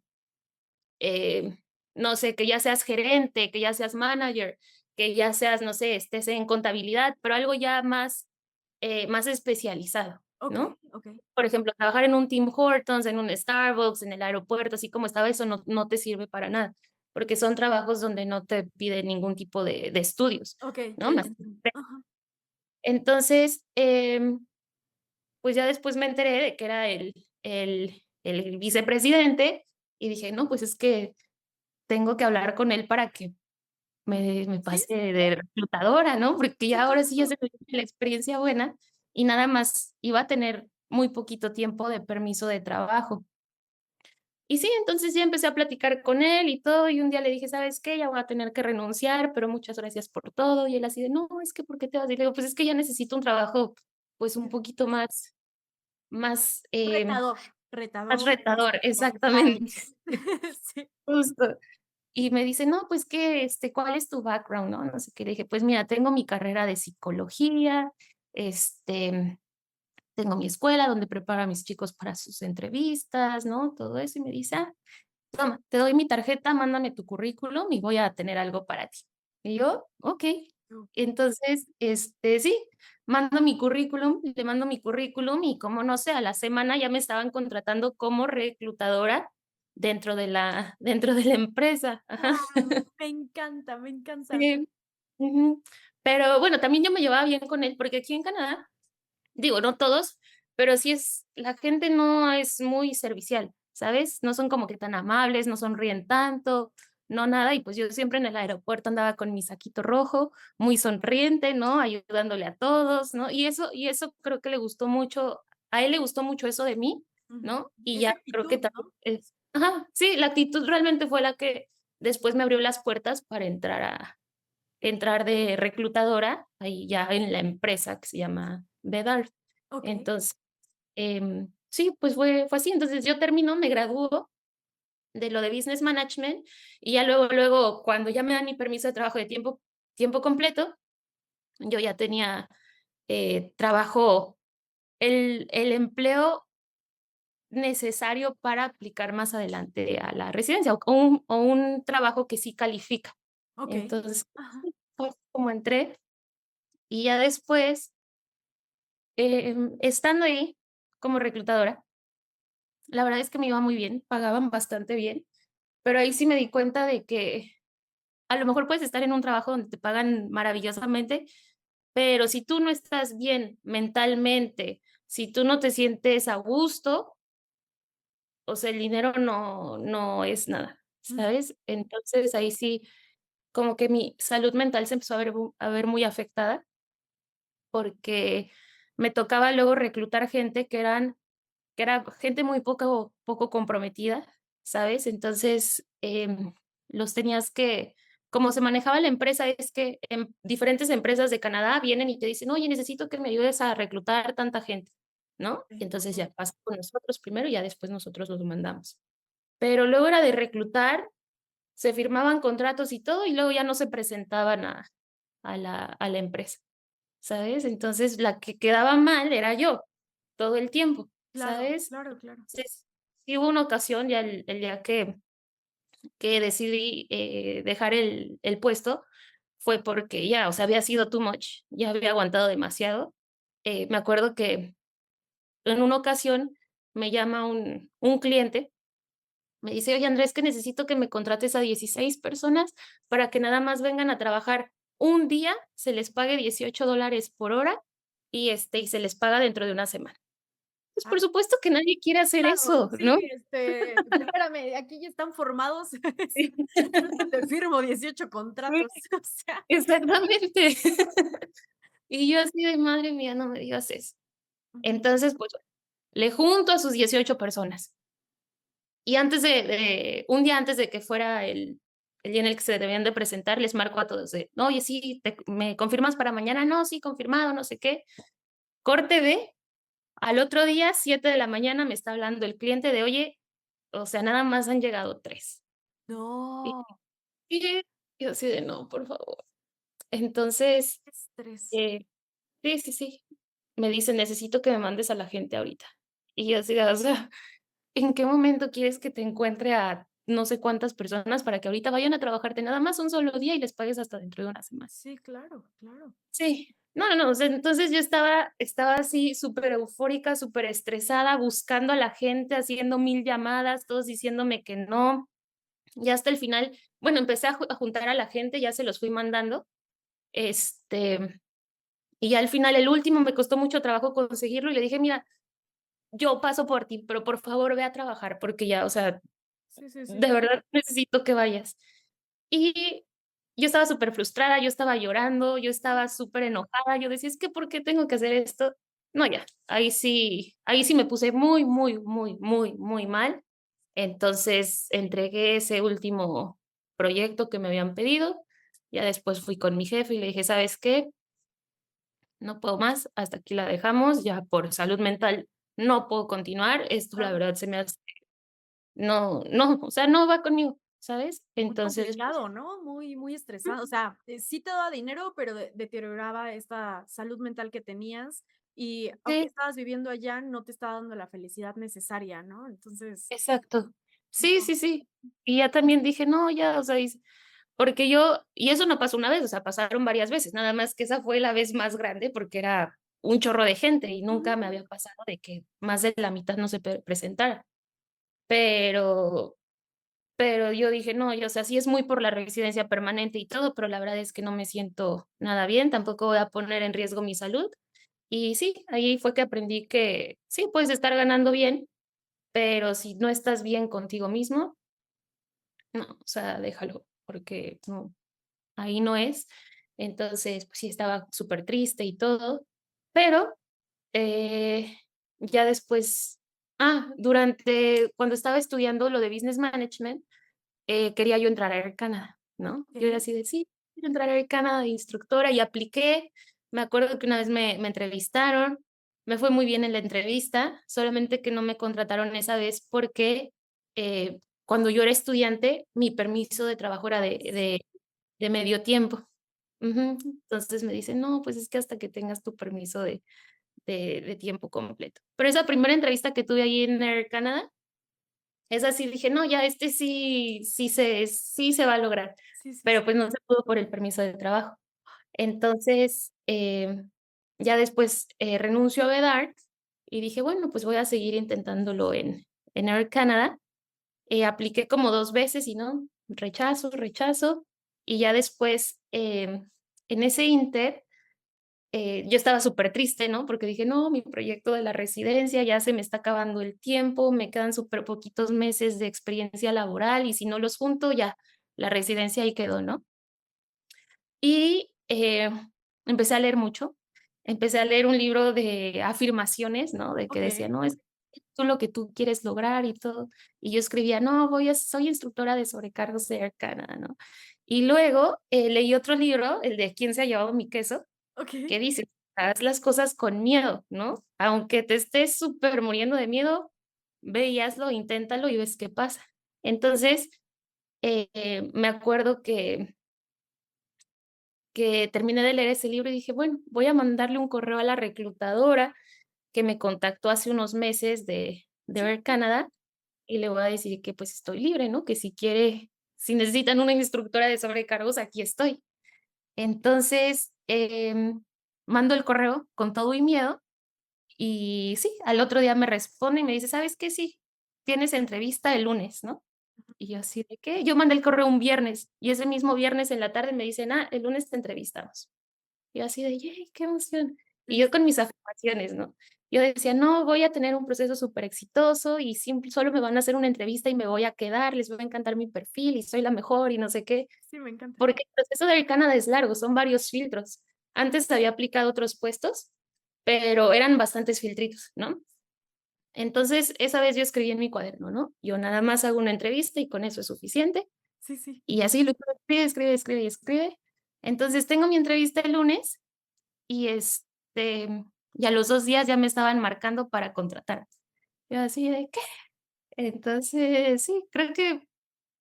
eh, no sé, que ya seas gerente, que ya seas manager, que ya seas, no sé, estés en contabilidad, pero algo ya más especializado,
Okey,
¿no?
okey.
Por ejemplo, trabajar en un Tim Hortons, en un Starbucks, en el aeropuerto, así como estaba eso, no te sirve para nada, porque son trabajos donde no te piden ningún tipo de estudios,
Okey,
¿no?
ya,
Más
ya entiendo. Ajá.
entonces, pues ya después me enteré de que era el vicepresidente y dije: "No, pues es que tengo que hablar con él para que me
Sí,
pase de reclutadora", ¿no? Porque
sí,
ya ahora sí ya
claro.
se me viene la experiencia buena y nada más iba a tener muy poquito tiempo de permiso de trabajo. Y sí, entonces ya empecé a platicar con él y todo, y un día le dije: "¿Sabes qué? Ya voy a tener que renunciar, pero muchas gracias por todo". Y él así de: "No, es que, ¿por qué te vas?". Y le digo: "Pues es que ya necesito un trabajo, pues, un poquito más,
Retador,
más
retador,
retador".
profesional.
Exactamente,
Sí.
justo. Y me dice: "No, pues que, ¿cuál es tu background?", ¿no? No sé qué. Le dije: "Pues mira, tengo mi carrera de psicología, este, tengo mi escuela donde preparo a mis chicos para sus entrevistas", ¿no? Todo eso. Y me dice: "Ah, toma, te doy mi tarjeta, mándame tu currículum y voy a tener algo para ti". Y yo: "Okey".
Oh,
Entonces, sí, mando mi currículum, le mando mi currículum y como no sé, a la semana ya me estaban contratando como reclutadora dentro de la empresa. Ajá.
me encanta, me encanta.
Sí, ujú. Pero bueno, también yo me llevaba bien con él, porque aquí en Canadá, digo, no todos, pero sí la gente no es muy servicial, ¿sabes? No son como que tan amables, no sonríen tanto, no nada, y pues yo siempre en el aeropuerto andaba con mi saquito rojo, muy sonriente, ¿no? Ayudándole a todos, ¿no? Y eso creo que le gustó mucho, a él le gustó mucho eso de mí,
Ujú.
¿no? Y
Esa
ya creo que
actitud,
también
¿no?
ajá, sí, la actitud realmente fue la que después me abrió las puertas para entrar de reclutadora, ahí ya en la empresa que se llama Bedart.
Okey.
Entonces, sí, pues fue así. Entonces, yo termino, me gradúo de lo de Business Management, y ya luego, cuando ya me dan mi permiso de trabajo de tiempo completo, yo ya tenía, trabajo, el empleo necesario para aplicar más adelante a la residencia, o un trabajo que sí califica.
Okey.
Entonces,
Ajá.
sí, fue como entré, y ya después, estando ahí como reclutadora, la verdad es que me iba muy bien, pagaban bastante bien, pero ahí sí me di cuenta de que a lo mejor puedes estar en un trabajo donde te pagan maravillosamente, pero si tú no estás bien mentalmente, si tú no te sientes a gusto, o sea, el dinero no es nada,
Ujú.
¿sabes? Entonces, ahí sí como que mi salud mental se empezó a ver muy afectada, porque me tocaba luego reclutar gente que era gente muy poco comprometida, ¿sabes? Entonces, los tenías que como se manejaba la empresa, es que en diferentes empresas de Canadá vienen y te dicen: "Oye, necesito que me ayudes a reclutar tanta gente", ¿no? Y entonces
Okey,
ya pasa con nosotros primero y ya después nosotros los mandamos. Pero luego era de reclutar, se firmaban contratos y todo, y luego ya no se presentaban a la empresa, ¿sabes? Entonces, la que quedaba mal era yo, todo el tiempo,
claro,
¿sabes?
claro, claro.
Entonces, sí hubo una ocasión, ya el día que decidí, dejar el puesto, fue porque ya, o sea, había sido too much, ya había aguantado demasiado. Me acuerdo que en una ocasión me llama un cliente, me dice: "Oye, Andrés, que necesito que me contrates a 16 personas para que nada más vengan a trabajar un día, se les pague $18 por hora y se les paga dentro de una semana". Pues,
Ah,
por supuesto que nadie quiere hacer
claro,
eso,
sí,
¿no?
espérame, aquí ya están formados,
Sí,
te firmo 18 contratos,
sí,
o sea.
exactamente. Y yo así de: "Madre mía, no me digas eso".
Ujú.
Entonces, pues, bueno, le junto a sus 18 personas. Y antes un día antes de que fuera el día en el que se debían de presentar, les marco a todos de: "Oye, sí, ¿me confirmas para mañana?". "No, sí, confirmado", no sé qué. Corte B, al otro día, 7 de la mañana, me está hablando el cliente de: "Oye, o sea, nada más han llegado 3". Y
No,
y yo así de: "No, por favor". Entonces,
qué estrés.
eh, sí, sí, sí, me dice: "Necesito que me mandes a la gente ahorita". Y yo así de, o sea, ¿en qué momento quieres que te encuentre a no sé cuántas personas para que ahorita vayan a trabajarte nada más un solo día y les pagues hasta dentro de una semana?
Sí, claro, claro.
Sí. No, no, no, o sea, entonces yo estaba así súper eufórica, súper estresada, buscando a la gente, haciendo 1000 llamadas, todos diciéndome que no. Ya hasta el final, bueno, empecé a juntar a la gente, ya se los fui mandando, este, y ya al final, el último me costó mucho trabajo conseguirlo, y le dije: "Mira, yo paso por ti, pero por favor ve a trabajar, porque ya, o sea,
Sí, sí, sí.
de verdad necesito que vayas". Y yo estaba súper frustrada, yo estaba llorando, yo estaba súper enojada, yo decía: "Es que, ¿por qué tengo que hacer esto?". No, ya, ahí sí me puse muy, muy, muy, muy, muy mal. Entonces, entregué ese último proyecto que me habían pedido, ya después fui con mi jefe y le dije: "¿Sabes qué? No puedo más, hasta aquí la dejamos, ya por salud mental no puedo continuar, esto la
Claro.
verdad se me hace no, no, o sea, no va conmigo", ¿sabes?
Muy
Entonces, pues
complicado, ¿no? Muy, muy estresado. O sea, sí te daba dinero, pero deterioraba esta salud mental que tenías y aunque
sí,
estabas viviendo allá, no te estaba dando la felicidad necesaria, ¿no? Entonces,
exacto. Sí,
no.
sí, sí. Y ya también dije: "No, ya", o sea, porque y eso no pasó una vez, o sea, pasaron varias veces, nada más que esa fue la vez más grande porque era un chorro de gente y
Ujú.
nunca me había pasado de que más de la mitad no se presentara. Pero Pero yo dije: "No, y o sea, sí es muy por la residencia permanente y todo, pero la verdad es que no me siento nada bien, tampoco voy a poner en riesgo mi salud". Y sí, ahí fue que aprendí que sí, puedes estar ganando bien, pero si no estás bien contigo mismo, no, o sea, déjalo, porque no, ahí no es. Entonces, pues sí, estaba súper triste y todo, pero, eh, ya después durante cuando estaba estudiando lo de Business Management, quería yo entrar a Air Canada, ¿no? Yo era
Okey.
así de: "Sí, quiero entrar a Air Canada de instructora", y apliqué. Me acuerdo que una vez me entrevistaron, me fue muy bien en la entrevista, solamente que no me contrataron esa vez porque, cuando yo era estudiante, mi permiso de trabajo era de medio tiempo. Ujú. Entonces me dicen: "No, pues es que hasta que tengas tu permiso de tiempo completo". Pero esa primera entrevista que tuve ahí en Air Canada, esa sí dije: "No, ya sí se va a lograr",
Sí, sí,
pero,
sí.
pues, no se pudo por el permiso de trabajo. Entonces, ya después, renuncio a Bedart y dije: "Bueno, pues voy a seguir intentándolo en Air Canada". Apliqué como 2 veces y no, rechazo, rechazo, y ya después, en ese inter yo estaba súper triste, ¿no? Porque dije: "No, mi proyecto de la residencia, ya se me está acabando el tiempo, me quedan súper poquitos meses de experiencia laboral, y si no los junto, ya, la residencia ahí quedó", ¿no? Y, empecé a leer mucho. Empecé a leer un libro de afirmaciones, ¿no? De que decía:
Okey,
"No, es tú lo que tú quieres lograr", y todo. Y yo escribía: "No, voy a soy instructora de sobrecargos de Air Canada", ¿no? Y luego, leí otro libro, el de ¿Quién se ha llevado mi queso?
okey.
Que dice: "Haz las cosas con miedo", ¿no? Aunque te estés súper muriendo de miedo, ve y hazlo, inténtalo y ves qué pasa. Entonces, me acuerdo que terminé de leer ese libro y dije: "Bueno, voy a mandarle un correo a la reclutadora que me contactó hace unos meses de
Sí,
Air Canada, y le voy a decir que, pues, estoy libre, ¿no? Que si necesitan una instructora de sobrecargos, aquí estoy". Entonces, mando el correo con todo y miedo, y sí, al otro día me responde y me dice: "¿Sabes qué? Sí, tienes entrevista el lunes", ¿no? Y yo así de: "¿Qué?". Yo mandé el correo un viernes, y ese mismo viernes en la tarde me dicen: "Ah, el lunes te entrevistamos". Yo así de: "Yay, qué emoción". Y
sí,
yo con
sí.
mis afirmaciones, ¿no? Yo decía: "No, voy a tener un proceso superexitoso y solo me van a hacer una entrevista y me voy a quedar, les va a encantar mi perfil y soy la mejor y no sé qué".
Sí, me encanta.
Porque el proceso de Canadá es largo, son varios filtros. Antes había aplicado otros puestos, pero eran bastantes filtritos, ¿no? Entonces, esa vez yo escribí en mi cuaderno, ¿no? Yo nada más hago una entrevista y con eso es suficiente.
Sí, sí.
Y así lo escribe, escribe, escribe y escribe. Entonces, tengo mi entrevista el lunes y, y a los 2 días ya me estaban marcando para contratar. Yo así de, ¿qué? Entonces, sí,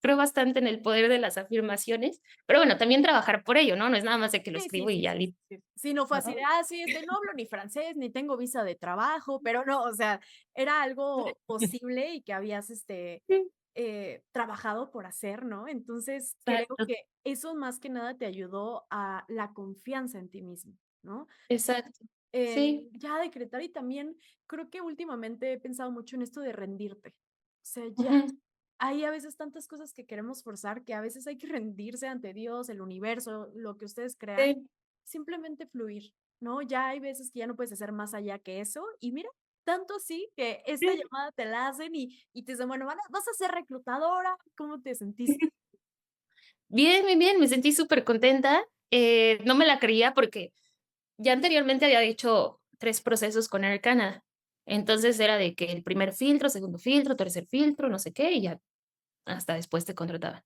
creo bastante en el poder de las afirmaciones, pero bueno, también trabajar por ello, ¿no? No es nada más de que lo
Sí, sí,
escribo y
sí,
ya
sí,
listo,
sí. Sí, no fue así de,
¿no?
sí, no hablo ni francés, ni tengo visa de trabajo, pero no, o sea, era algo posible y que habías,
Sí,
trabajado por hacer, ¿no? Entonces, creo
exacto,
que eso más que nada te ayudó a la confianza en ti mismo, ¿no?
exacto.
En
Sí,
ya decretar y también creo que últimamente he pensado mucho en esto de rendirte. O sea, ya
ujú,
hay a veces tantas cosas que queremos forzar que a veces hay que rendirse ante Dios, el universo, lo que ustedes crean,
sí,
simplemente fluir, ¿no? Ya hay veces que ya no puedes hacer más allá que eso y mira, tanto así que esta
sí.
llamada te la hacen y te dicen, bueno, vas a ser reclutadora, ¿cómo te sentiste?
Bien, bien, bien, me sentí supercontenta, no me la creía porque ya anteriormente había hecho 3 procesos con Air Canada. Entonces era de que el primer filtro, segundo filtro, tercer filtro, no sé qué, y ya hasta después te contrataban.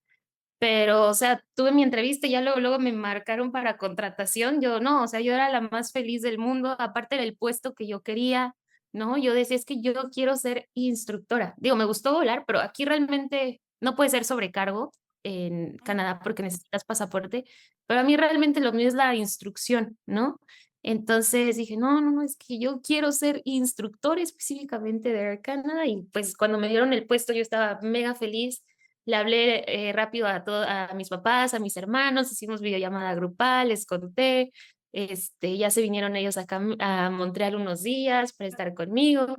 Pero, o sea, tuve mi entrevista y ya luego me marcaron para contratación. Yo no, o sea, yo era la más feliz del mundo, aparte era el puesto que yo quería, ¿no? Yo decía, es que yo quiero ser instructora. Digo, me gustó volar, pero aquí realmente no puede ser sobrecargo en Canadá porque necesitas pasaporte, pero a mí realmente lo mío es la instrucción, ¿no? Entonces dije, no, no, no, es que yo quiero ser instructor específicamente de Air Canada y pues cuando me dieron el puesto yo estaba mega feliz. Le hablé, rápido a mis papás, a mis hermanos, hicimos videollamada grupal, les conté, ya se vinieron ellos acá a Montreal unos días para estar conmigo,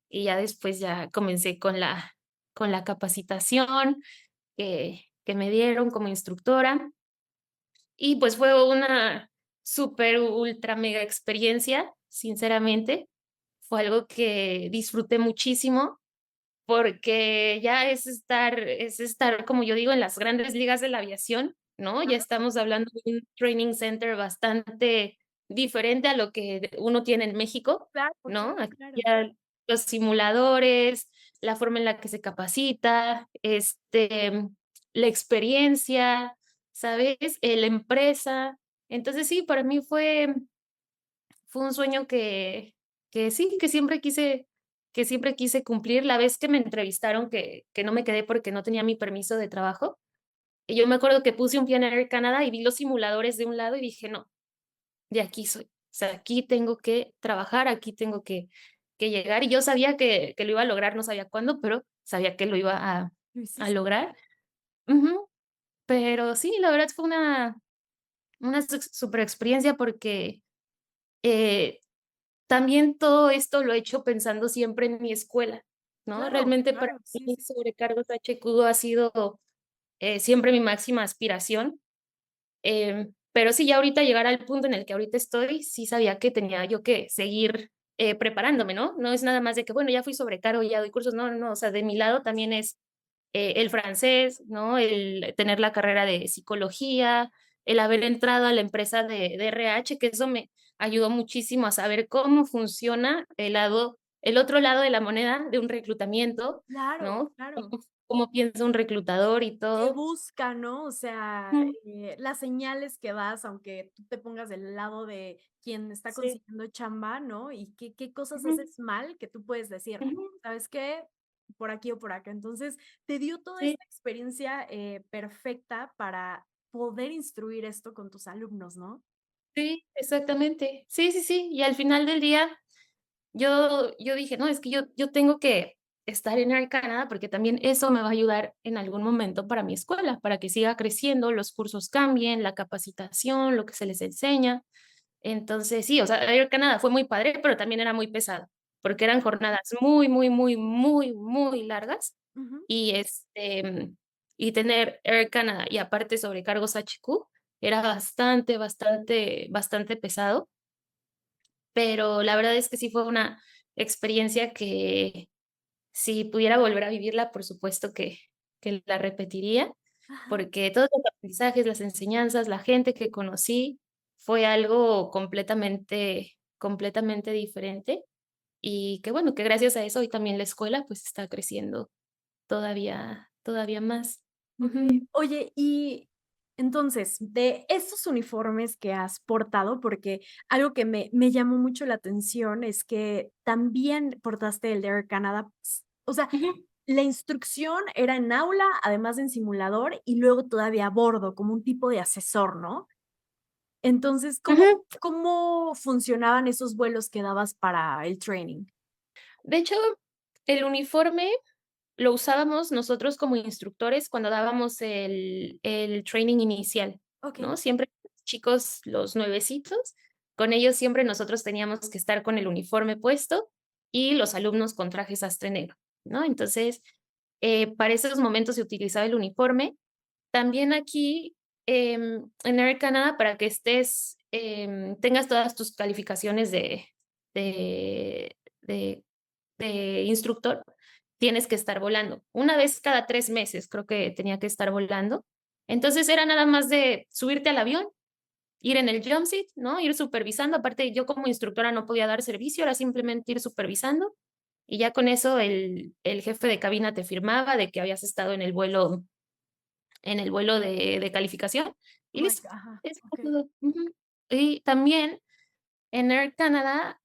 y ya después ya comencé con la capacitación que me dieron como instructora, y pues fue una súper ultra mega experiencia, sinceramente. Fue algo que disfruté muchísimo. Porque ya es estar, como yo digo, en las grandes ligas de la aviación, ¿no? Ya estamos hablando de un training center bastante diferente a lo que uno tiene en México,
Claro,
¿no?
claro,
Aquí
claro.
ya los simuladores, la forma en la que se capacita, la experiencia, ¿sabes? La empresa. Entonces, sí, para mí fue un sueño que sí, que siempre quise cumplir. La vez que me entrevistaron, que no me quedé porque no tenía mi permiso de trabajo, y yo me acuerdo que puse un pie en Air Canada y vi los simuladores de un lado y dije: "No, de aquí soy". O sea, aquí tengo que trabajar, aquí tengo que llegar. Y yo sabía que lo iba a lograr, no sabía cuándo, pero sabía que lo iba
Lo
a
hiciste.
lograr. Ujú. Pero sí, la verdad fue una super experiencia porque, eh, también todo esto lo he hecho pensando siempre en mi escuela, ¿no?
Claro,
Realmente para
claro, sí,
mí
sí.
Sobrecargos HQ ha sido, siempre mi máxima aspiración, pero sí, ya ahorita llegar al punto en el que ahorita estoy, sí sabía que tenía yo que seguir, preparándome, ¿no? No es nada más de que, bueno, ya fui sobrecargo, ya doy cursos, no, no, no, o sea, de mi lado también es, el francés, ¿no? El tener la carrera de psicología, el haber entrado a la empresa de RH, que eso me ayudó muchísimo a saber cómo funciona el otro lado de la moneda de un reclutamiento,
Claro,
¿no?
claro.
Cómo piensa un reclutador y
¿Qué
todo.
busca, no? O sea,
Ujú,
las señales que das, aunque tú te pongas del lado de quien está
sí,
consiguiendo chamba, ¿no? Y qué cosas
ujú,
haces mal que tú puedes decir,
ujú,
¿sabes qué? Por aquí o por acá. Entonces, te dio toda
sí.
esta experiencia, perfecta para poder instruir esto con tus alumnos, ¿no?
Sí, exactamente. Sí, sí, sí. Y al final del día, yo dije: "No, es que yo tengo que estar en Air Canada, porque también eso me va a ayudar en algún momento para mi escuela, para que siga creciendo, los cursos cambien, la capacitación, lo que se les enseña". Entonces, sí, o sea, Air Canada fue muy padre, pero también era muy pesado, porque eran jornadas muy, muy, muy, muy, muy largas,
Ujú.
y, y tener Air Canada y aparte sobrecargos HQ era bastante, bastante, bastante pesado, pero la verdad es que sí fue una experiencia que si pudiera volver a vivirla, por supuesto que la repetiría,
Ajá.
porque todos los aprendizajes, las enseñanzas, la gente que conocí, fue algo completamente diferente, y que bueno, que gracias a eso hoy también la escuela, pues, está creciendo todavía más.
Okey.
Ujú,
Oye, y entonces, de estos uniformes que has portado, porque algo que me llamó mucho la atención es que también portaste el de Air Canada, o sea,
ujú,
la instrucción era en aula, además de en simulador, y luego todavía a bordo, como un tipo de asesor, ¿no? Entonces,
ujú.
¿cómo funcionaban esos vuelos que dabas para el training?
De hecho, el uniforme lo usábamos nosotros como instructores cuando dábamos el training inicial, ¿no?
Okey.
Siempre los chicos, los nuevecitos, con ellos siempre nosotros teníamos que estar con el uniforme puesto y los alumnos con traje sastre negro, ¿no? Entonces, para esos momentos se utilizaba el uniforme. También aquí, en Air Canada, para que tengas todas tus calificaciones de de de instructor, tienes que estar volando. Una vez cada 3 meses creo que tenía que estar volando. Entonces, era nada más de subirte al avión, ir en el jump seat, ¿no? Ir supervisando. Aparte, yo como instructora no podía dar servicio, era simplemente ir supervisando, y ya con eso el jefe de cabina te firmaba de que habías estado en el vuelo de calificación, y listo.
Ajá,
Eso fue
okey.
todo. Ujú. Y también en Air Canada,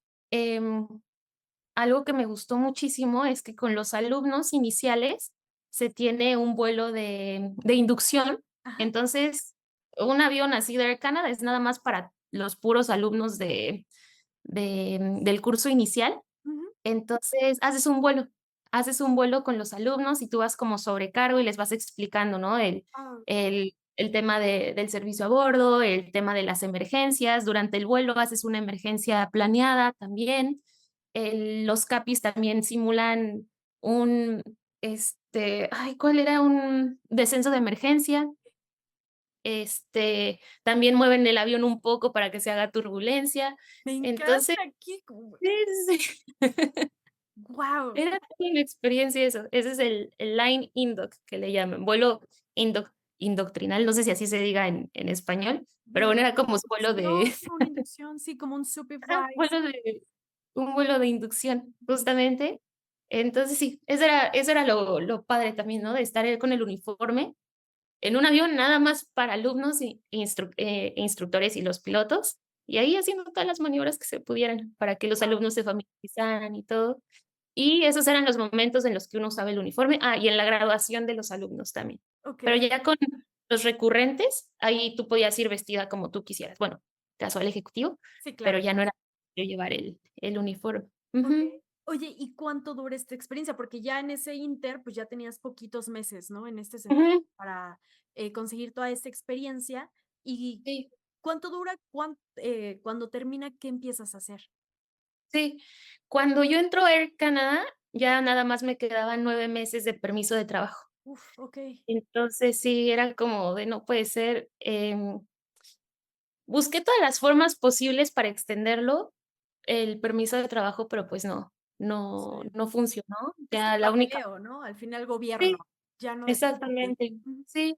algo que me gustó muchísimo es que con los alumnos iniciales se tiene un vuelo de inducción.
Ajá.
Entonces, un avión así de Air Canada es nada más para los puros alumnos del curso inicial.
Ujú.
Entonces, haces un vuelo con los alumnos y tú vas como sobrecargo y les vas explicando, ¿no?
Ah,
El tema del servicio a bordo, el tema de las emergencias. Durante el vuelo haces una emergencia planeada también. Los capis también simulan un, ay, ¿cuál era? Un descenso de emergencia. También mueven el avión un poco para que se haga turbulencia.
me
Entonces,
encanta aquí.
sí, sí, sí.
Guau.
Era toda una experiencia eso. Ese es el line induct que le llaman, vuelo induc indoctrinal, no sé si así se diga en español, pero bueno, era
De
como su vuelo de
inducción, como una inducción, sí, como un
ajá,
Superfly, sí.
un vuelo de inducción, justamente. Entonces sí, eso era lo padre también, ¿no? De estar con el uniforme en un avión nada más para alumnos y instructores y los pilotos, y ahí haciendo todas las maniobras que se pudieran para que los
Guau,
alumnos se familiarizaran y todo. Y esos eran los momentos en los que uno usaba el uniforme. Ah, y en la graduación de los alumnos también. Pero
okey.
ya con los recurrentes, ahí tú podías ir vestida como tú quisieras. Bueno, casual ejecutivo,
Sí,
pero
claro,
ya no
claro.
era yo llevar el uniforme. Ujú,
Okey. Oye, ¿y cuánto dura esta experiencia? Porque ya en ese inter, pues, ya tenías poquitos meses, ¿no? En este sentido,
ujú,
para, conseguir toda esta experiencia, ¿y
sí,
cuánto dura? Cuando termina, ¿qué empiezas a hacer?
sí. Cuando yo entro a Air Canada, ya nada más me quedaban 9 meses de permiso de trabajo.
Uf, okey.
Entonces sí, era como de no puede ser, busqué todas las formas posibles para extenderlo, el permiso de trabajo, pero, pues,
Sí.
no funcionó.
Es el
Ya la única
papeleo, ¿no? Al final gobierno,
sí,
ya no es
exactamente.
ujú.
Sí,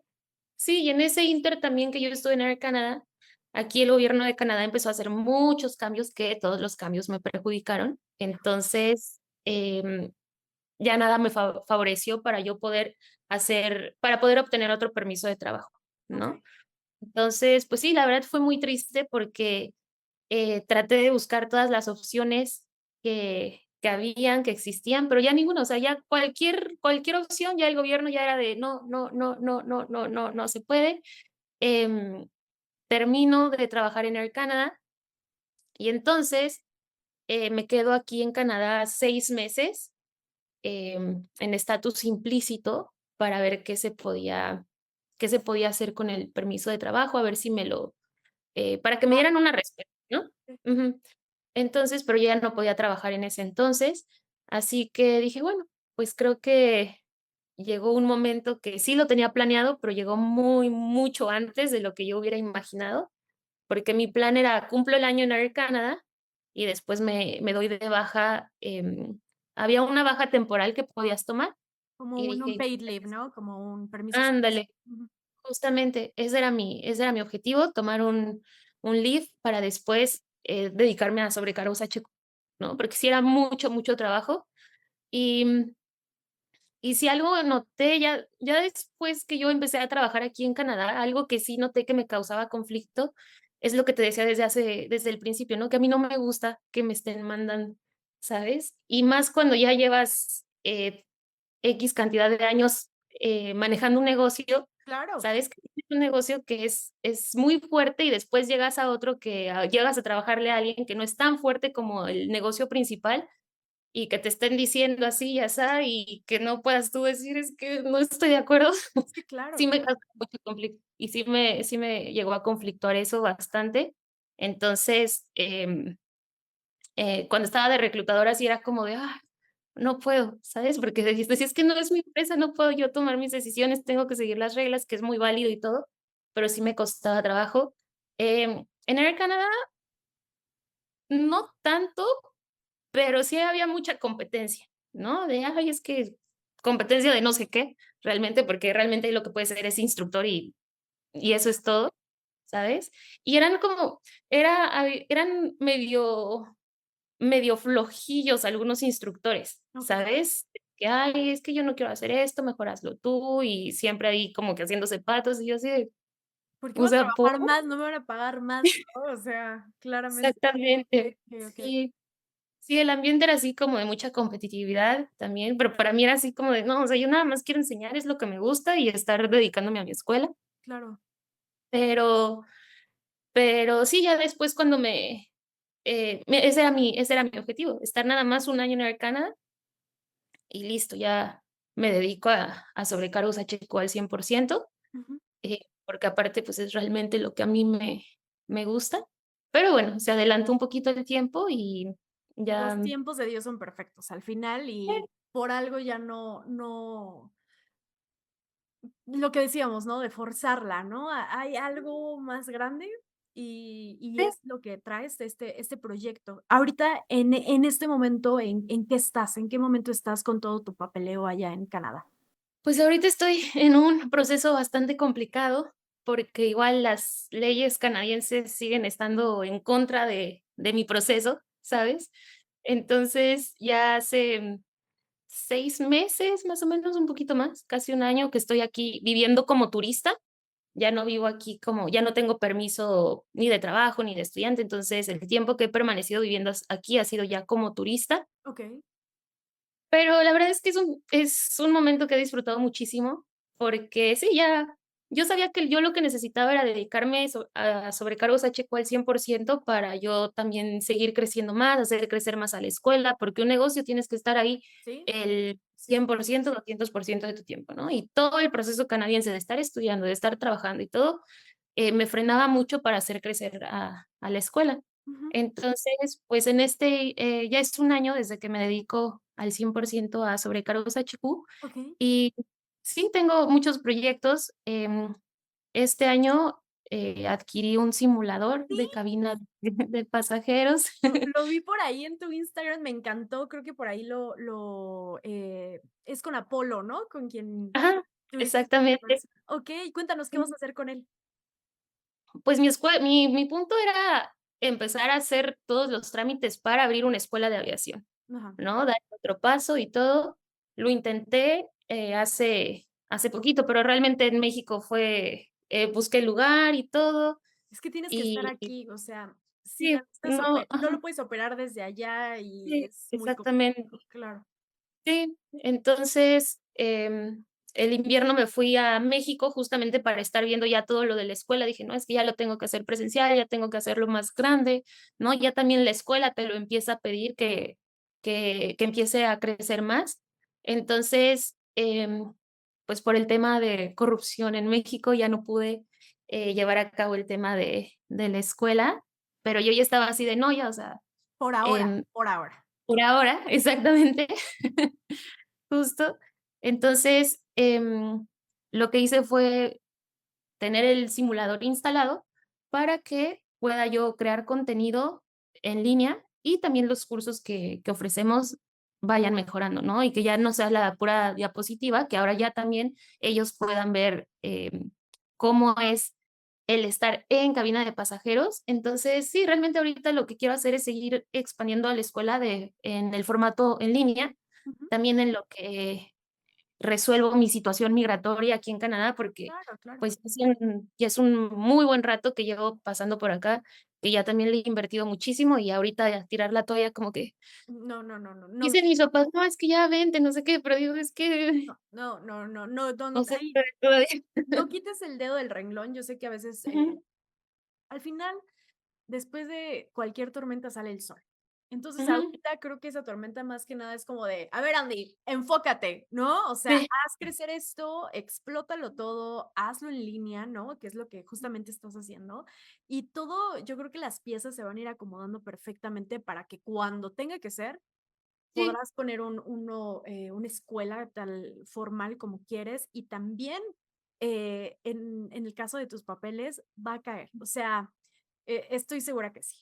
Sí, y en ese inter también que yo estuve en Air Canada, aquí el gobierno de Canadá empezó a hacer muchos cambios que todos los cambios me perjudicaron. Entonces, ya nada me favoreció para yo poder para poder obtener otro permiso de trabajo, ¿no?
Okey.
Entonces, pues sí, la verdad fue muy triste porque traté de buscar todas las opciones que habían, que existían, pero ya ninguna, o sea, ya cualquier opción, ya el gobierno ya era de no, no, no, no, no, no, no, no se puede. Em, Termino de trabajar en Air Canada y entonces me quedo aquí en Canadá 6 meses en estatus implícito para ver qué se podía hacer con el permiso de trabajo, a ver si para que me dieran una respuesta, ¿no? Ujú. Entonces, pero yo ya no podía trabajar en ese entonces, así que dije, bueno, pues creo que llegó un momento que sí lo tenía planeado, pero llegó muy, mucho antes de lo que yo hubiera imaginado, porque mi plan era cumplo el año en Air Canada y después me doy de baja, había una baja temporal que podías tomar
Como
y
un
dije,
paid leave, ¿no? Como un permiso silencioso.
ándale, justamente, ese era mi objetivo, tomar un leave para después, dedicarme a sobrecargos HQ, ¿no? Porque sí era mucho, mucho trabajo. Y, y si algo noté ya después que yo empecé a trabajar aquí en Canadá, algo que sí noté que me causaba conflicto, es lo que te decía desde el principio, ¿no? Que a mí no me gusta que me estén mandando, ¿sabes? Y más cuando ya llevas, X cantidad de años, manejando un negocio,
Claro.
sabes que es un negocio que es muy fuerte y después llegas a otro que llegas a trabajarle a alguien que no es tan fuerte como el negocio principal y que te estén diciendo así y asá y que no puedas tú decir es que no estoy de acuerdo.
Sí, claro,
Sí me
claro.
causa mucho conflicto y sí me llegó a conflictuar eso bastante. Entonces, cuando estaba de reclutadora sí era como de, no puedo, ¿sabes? Porque decía: "Es que no es mi empresa, no puedo yo tomar mis decisiones, tengo que seguir las reglas", que es muy válido y todo, pero sí me costaba trabajo. En Air Canada, no tanto, pero sí había mucha competencia, ¿no? De: "Ay, es que competencia de no sé qué", realmente, porque realmente lo que puedes ser es instructor y eso es todo, ¿sabes? Y eran medio flojillos algunos instructores,
Okey.
¿sabes? Que: "Ay, es que yo no quiero hacer esto, mejor hazlo tú", y siempre ahí como que haciéndose patos, y yo así de,
¿Por qué
o
voy a
sea, ¿por?
trabajar más? No me van a pagar más, ¿no? O sea, claramente.
Exactamente.
Okey, okey.
Sí, sí, el ambiente era así como de mucha competitividad también, pero para mí era así como de, no, o sea, yo nada más quiero enseñar, es lo que me gusta y estar dedicándome a mi escuela,
Claro.
pero sí, ya después cuando ese era mi objetivo, estar nada más un año en Arcana y listo, ya me dedico a sobrecargos HQ al 100%,
Ujú.
porque aparte, pues, es realmente lo que a mí me gusta. Pero bueno, se adelantó un poquito el tiempo y ya
Los tiempos de Dios son perfectos al final y por algo ya no lo que decíamos, ¿no? De forzarla, ¿no? Hay algo más grande y
sí.
es lo que traes este proyecto. Ahorita, en este momento, ¿en qué estás? ¿En qué momento estás con todo tu papeleo allá en Canadá?
Pues ahorita estoy en un proceso bastante complicado, porque igual las leyes canadienses siguen estando en contra de mi proceso, ¿sabes? Entonces, ya hace 6 meses, más o menos, un poquito más, casi un año que estoy aquí viviendo como turista. Ya no vivo aquí ya no tengo permiso ni de trabajo ni de estudiante, entonces el tiempo que he permanecido viviendo aquí ha sido ya como turista.
Okey.
Pero la verdad es que es un momento que he disfrutado muchísimo, porque sí, yo sabía que yo lo que necesitaba era dedicarme a sobrecargos HQ al 100% para yo también seguir creciendo más, hacer crecer más a la escuela, porque un negocio tienes que estar ahí
Sí,
el
sí, sí.
100%, 200% de tu tiempo, ¿no? Y todo el proceso canadiense de estar estudiando, de estar trabajando y todo, me frenaba mucho para hacer crecer a la escuela.
Ujú.
Entonces, pues ya es un año desde que me dedico al 100% a sobrecargos HQ
Okey.
y sí, tengo muchos proyectos. Este año adquirí un simulador
Sí,
de cabina de pasajeros.
lo vi por ahí en tu Instagram, me encantó, creo que por ahí es con Apolo, ¿no? Con quien
Ajá,
Tuviste
exactamente.
okey, cuéntanos, ¿qué vas
Mm,
a hacer con él?
pues mi punto era empezar a hacer todos los trámites para abrir una escuela de aviación,
Ajá.
¿no? Dar otro paso y todo. Lo intenté, hace poquito, pero realmente en México busqué el lugar y todo,
Es que tienes que estar
y
aquí, o sea, si
sí,
la necesitas
no,
no
ajá,
lo puedes operar desde allá y
sí,
es muy
exactamente.
complicado, claro.
Sí, entonces, el invierno me fui a México justamente para estar viendo ya todo lo de la escuela. Dije: "No, es que ya lo tengo que hacer presencial, ya tengo que hacerlo más grande", ¿no? Ya también la escuela te lo empieza a pedir que empiece a crecer más. Entonces, pues, por el tema de corrupción en México ya no pude, llevar a cabo el tema de la escuela, pero yo ya estaba así de: "No, ya, o sea,
Por ahora,
em,
por ahora.
por ahora", exactamente. Justo. Entonces, lo que hice fue tener el simulador instalado para que pueda yo crear contenido en línea y también los cursos que ofrecemos vayan mejorando, ¿no? Y que ya no sea la pura diapositiva, que ahora ya también ellos puedan ver, cómo es el estar en cabina de pasajeros. Entonces, sí, realmente ahorita lo que quiero hacer es seguir expandiendo a la escuela en el formato en línea,
Ujú.
también en lo que resuelvo mi situación migratoria aquí en Canadá, porque,
Claro, claro.
pues, ya es un muy buen rato que llevo pasando por acá, que ya también le he invertido muchísimo, y ahorita ya tirar la toalla como que
No, no, no, no, no,
dicen mis papás: "No, es que ya vente, no sé qué", pero digo: "Es que
no, no, no, no, no, no,
no se
ahí
puede todavía".
no quites el dedo del renglón. Yo sé que a veces,
Ujú,
al final, después de cualquier tormenta sale el sol. Entonces,
ujú,
ahorita creo que esa tormenta más que nada es como de, a ver, Andy, enfócate, ¿no? O sea,
sí,
haz crecer esto, explótalo todo, hazlo en línea, ¿no? Que es lo que justamente estás haciendo. Y todo, yo creo que las piezas se van a ir acomodando perfectamente para que cuando tenga que ser,
sí,
podrás poner una escuela tal formal como quieres y también en el caso de tus papeles va a caer. O sea, estoy segura que sí.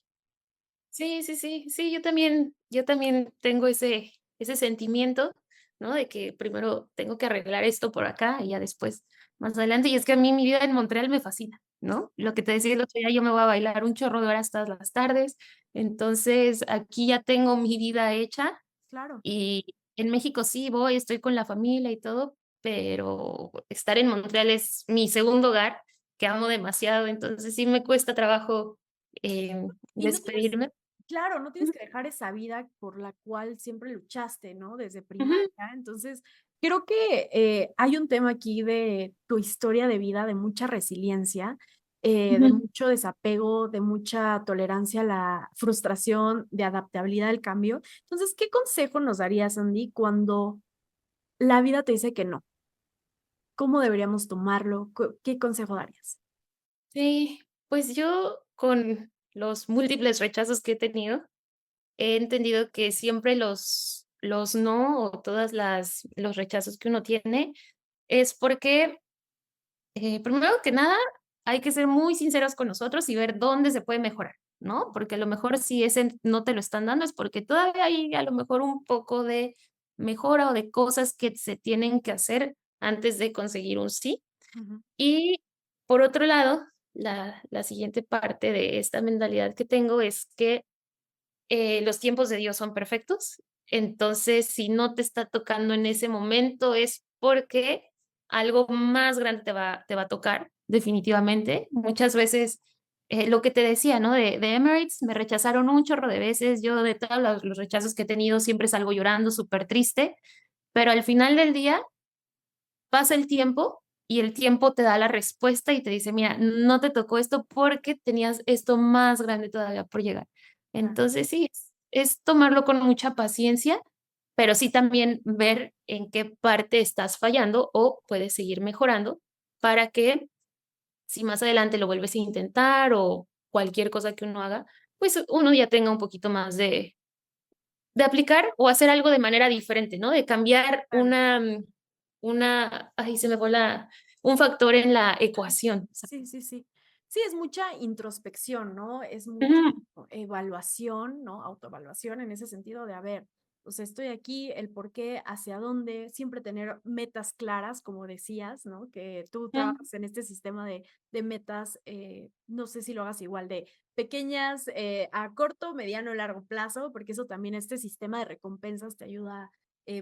sí, sí, sí, sí, yo también tengo ese sentimiento, ¿no? De que primero tengo que arreglar esto por acá y ya después más adelante. Y es que a mí mi vida en Montreal me fascina, ¿no? Lo que te decía el otro día, yo me voy a bailar un chorro de horas todas las tardes. Entonces, aquí ya tengo mi vida hecha
Claro.
y en México sí voy, estoy con la familia y todo, pero estar en Montreal es mi segundo hogar, que amo demasiado. Entonces, sí me cuesta trabajo,
Y no tienes,
despedirme.
claro, no tienes que dejar esa vida por la cual siempre luchaste, ¿no? Desde
Ujú,
primaria. Entonces, creo que hay un tema aquí de tu historia de vida, de mucha resiliencia, de
ujú.
mucho desapego, de mucha tolerancia a la frustración, de adaptabilidad al cambio. Entonces, ¿qué consejo nos darías, Andy, cuando la vida te dice que no? ¿Cómo deberíamos tomarlo? ¿Qué consejo darías?
Sí, pues yo con los múltiples rechazos que he tenido, he entendido que siempre los no o los rechazos que uno tiene es porque, primero que nada, hay que ser muy sinceros con nosotros y ver dónde se puede mejorar, ¿no? Porque a lo mejor si ese no te lo están dando es porque todavía hay a lo mejor un poco de mejora o de cosas que se tienen que hacer antes de conseguir un sí.
Ujú.
Y por otro lado, la siguiente parte de esta mentalidad que tengo es que, los tiempos de Dios son perfectos. Entonces, si no te está tocando en ese momento, es porque algo más grande te va a tocar, definitivamente. Muchas veces, lo que te decía, ¿no? De Emirates, me rechazaron un chorro de veces. Yo de todos los rechazos que he tenido, siempre salgo llorando, súper triste, pero al final del día pasa el tiempo y el tiempo te da la respuesta y te dice: "Mira, no te tocó esto porque tenías esto más grande todavía por llegar".
Claro.
Entonces sí, es tomarlo con mucha paciencia, pero sí también ver en qué parte estás fallando o puedes seguir mejorando para que si más adelante lo vuelves a intentar o cualquier cosa que uno haga, pues uno ya tenga un poquito más de aplicar o hacer algo de manera diferente, ¿no? De cambiar
Claro.
ay, se me fue un factor en la ecuación.
Sí, sí, sí. Sí, es mucha introspección, ¿no? Es mucha
Ujú,
evaluación, ¿no? Autoevaluación en ese sentido de, a ver, o sea, estoy aquí, el por qué, hacia dónde, siempre tener metas claras, como decías, ¿no? Que tú
Ujú,
trabajas en este sistema de metas, no sé si lo hagas igual, de pequeñas a corto, mediano, largo plazo, porque eso también, este sistema de recompensas te ayuda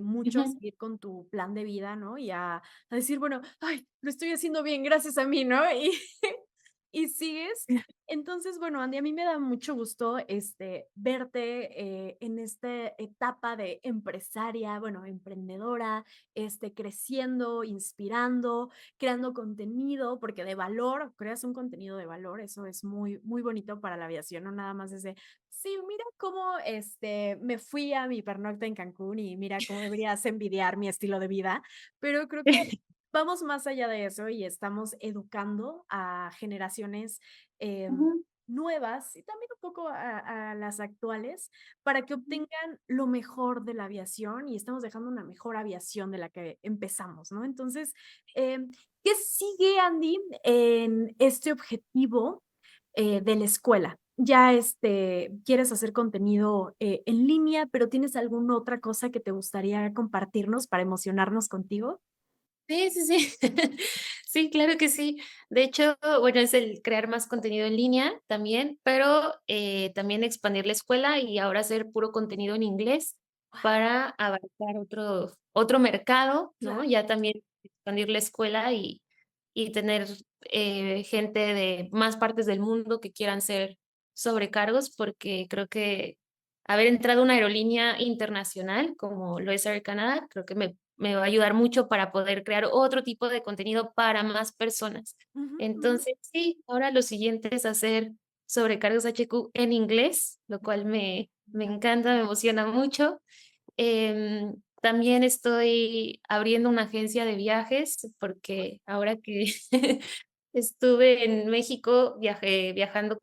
mucho a
ujú.
seguir con tu plan de vida, ¿no? Y a decir, bueno, ay, lo estoy haciendo bien, gracias a mí, ¿no? Y, y sigues. Entonces, bueno, Andy, a mí me da mucho gusto verte en esta etapa de empresaria, bueno, emprendedora, creciendo, inspirando, creando contenido, porque de valor, creas un contenido de valor, eso es muy, muy bonito para la aviación, no nada más desde, sí, mira cómo me fui a mi pernocta en Cancún y mira cómo deberías envidiar mi estilo de vida, pero creo que vamos más allá de eso y estamos educando a generaciones
Ujú.
nuevas y también un poco a las actuales para que obtengan lo mejor de la aviación y estamos dejando una mejor aviación de la que empezamos, ¿no? Entonces, ¿qué sigue, Andy, en este objetivo de la escuela? Ya quieres hacer contenido en línea, pero ¿tienes alguna otra cosa que te gustaría compartirnos para emocionarnos contigo?
Sí, sí, sí. Sí, claro que sí. De hecho, bueno, es el crear más contenido en línea también, pero, también expandir la escuela y ahora hacer puro contenido en inglés para abarcar otro mercado, ¿no?
Claro.
Ya también expandir la escuela y tener, gente de más partes del mundo que quieran ser sobrecargos, porque creo que haber entrado a una aerolínea internacional como lo es Air Canada, creo que me va a ayudar mucho para poder crear otro tipo de contenido para más personas.
Ujú, ujú.
Entonces, sí, ahora lo siguiente es hacer sobrecargos HQ en inglés, lo cual me encanta, me emociona mucho. También estoy abriendo una agencia de viajes porque ahora que estuve en México, viajando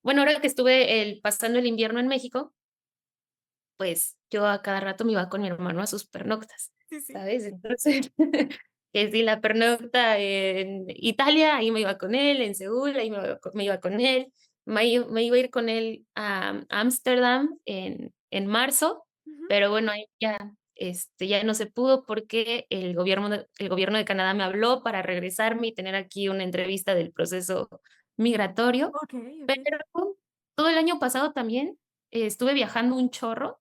bueno, ahora que estuve pasando el invierno en México, pues, yo a cada rato me iba con mi hermano a sus pernoctas,
Sí, sí.
¿sabes? Entonces, que si la pernocta en Italia, ahí me iba con él, en Seúl, ahí me iba con él, me iba a ir con él a Ámsterdam en marzo,
Ujú.
pero bueno, ahí ya no se pudo porque el gobierno de Canadá me habló para regresarme y tener aquí una entrevista del proceso migratorio,
Okey, okey.
pero todo el año pasado también estuve viajando un chorro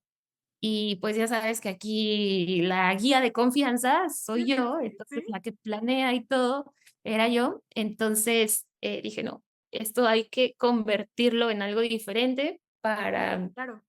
y, pues, ya sabes que aquí la guía de confianza
Sí,
soy
sí,
yo,
sí,
entonces
sí.
la que planea y todo era yo. Entonces, dije: "No, esto hay que convertirlo en algo diferente
Claro.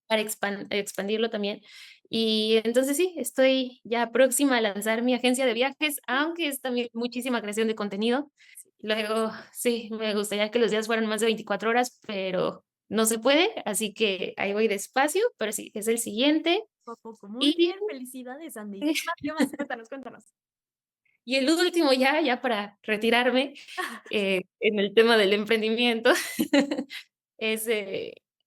para expandirlo también". Y entonces sí, estoy ya próxima a lanzar mi agencia de viajes, aunque es también muchísima creación de contenido.
Sí,
Luego, sí, me gustaría que los días fueran más de 24 horas, pero no se puede, así que ahí voy despacio, pero sí, es el siguiente.
poco a poco. Muy
Y
bien, felicidades, Andy. ¿Qué más? ¿Qué más? Cuéntanos, cuéntanos.
y el último ya para retirarme, en el tema del emprendimiento, es,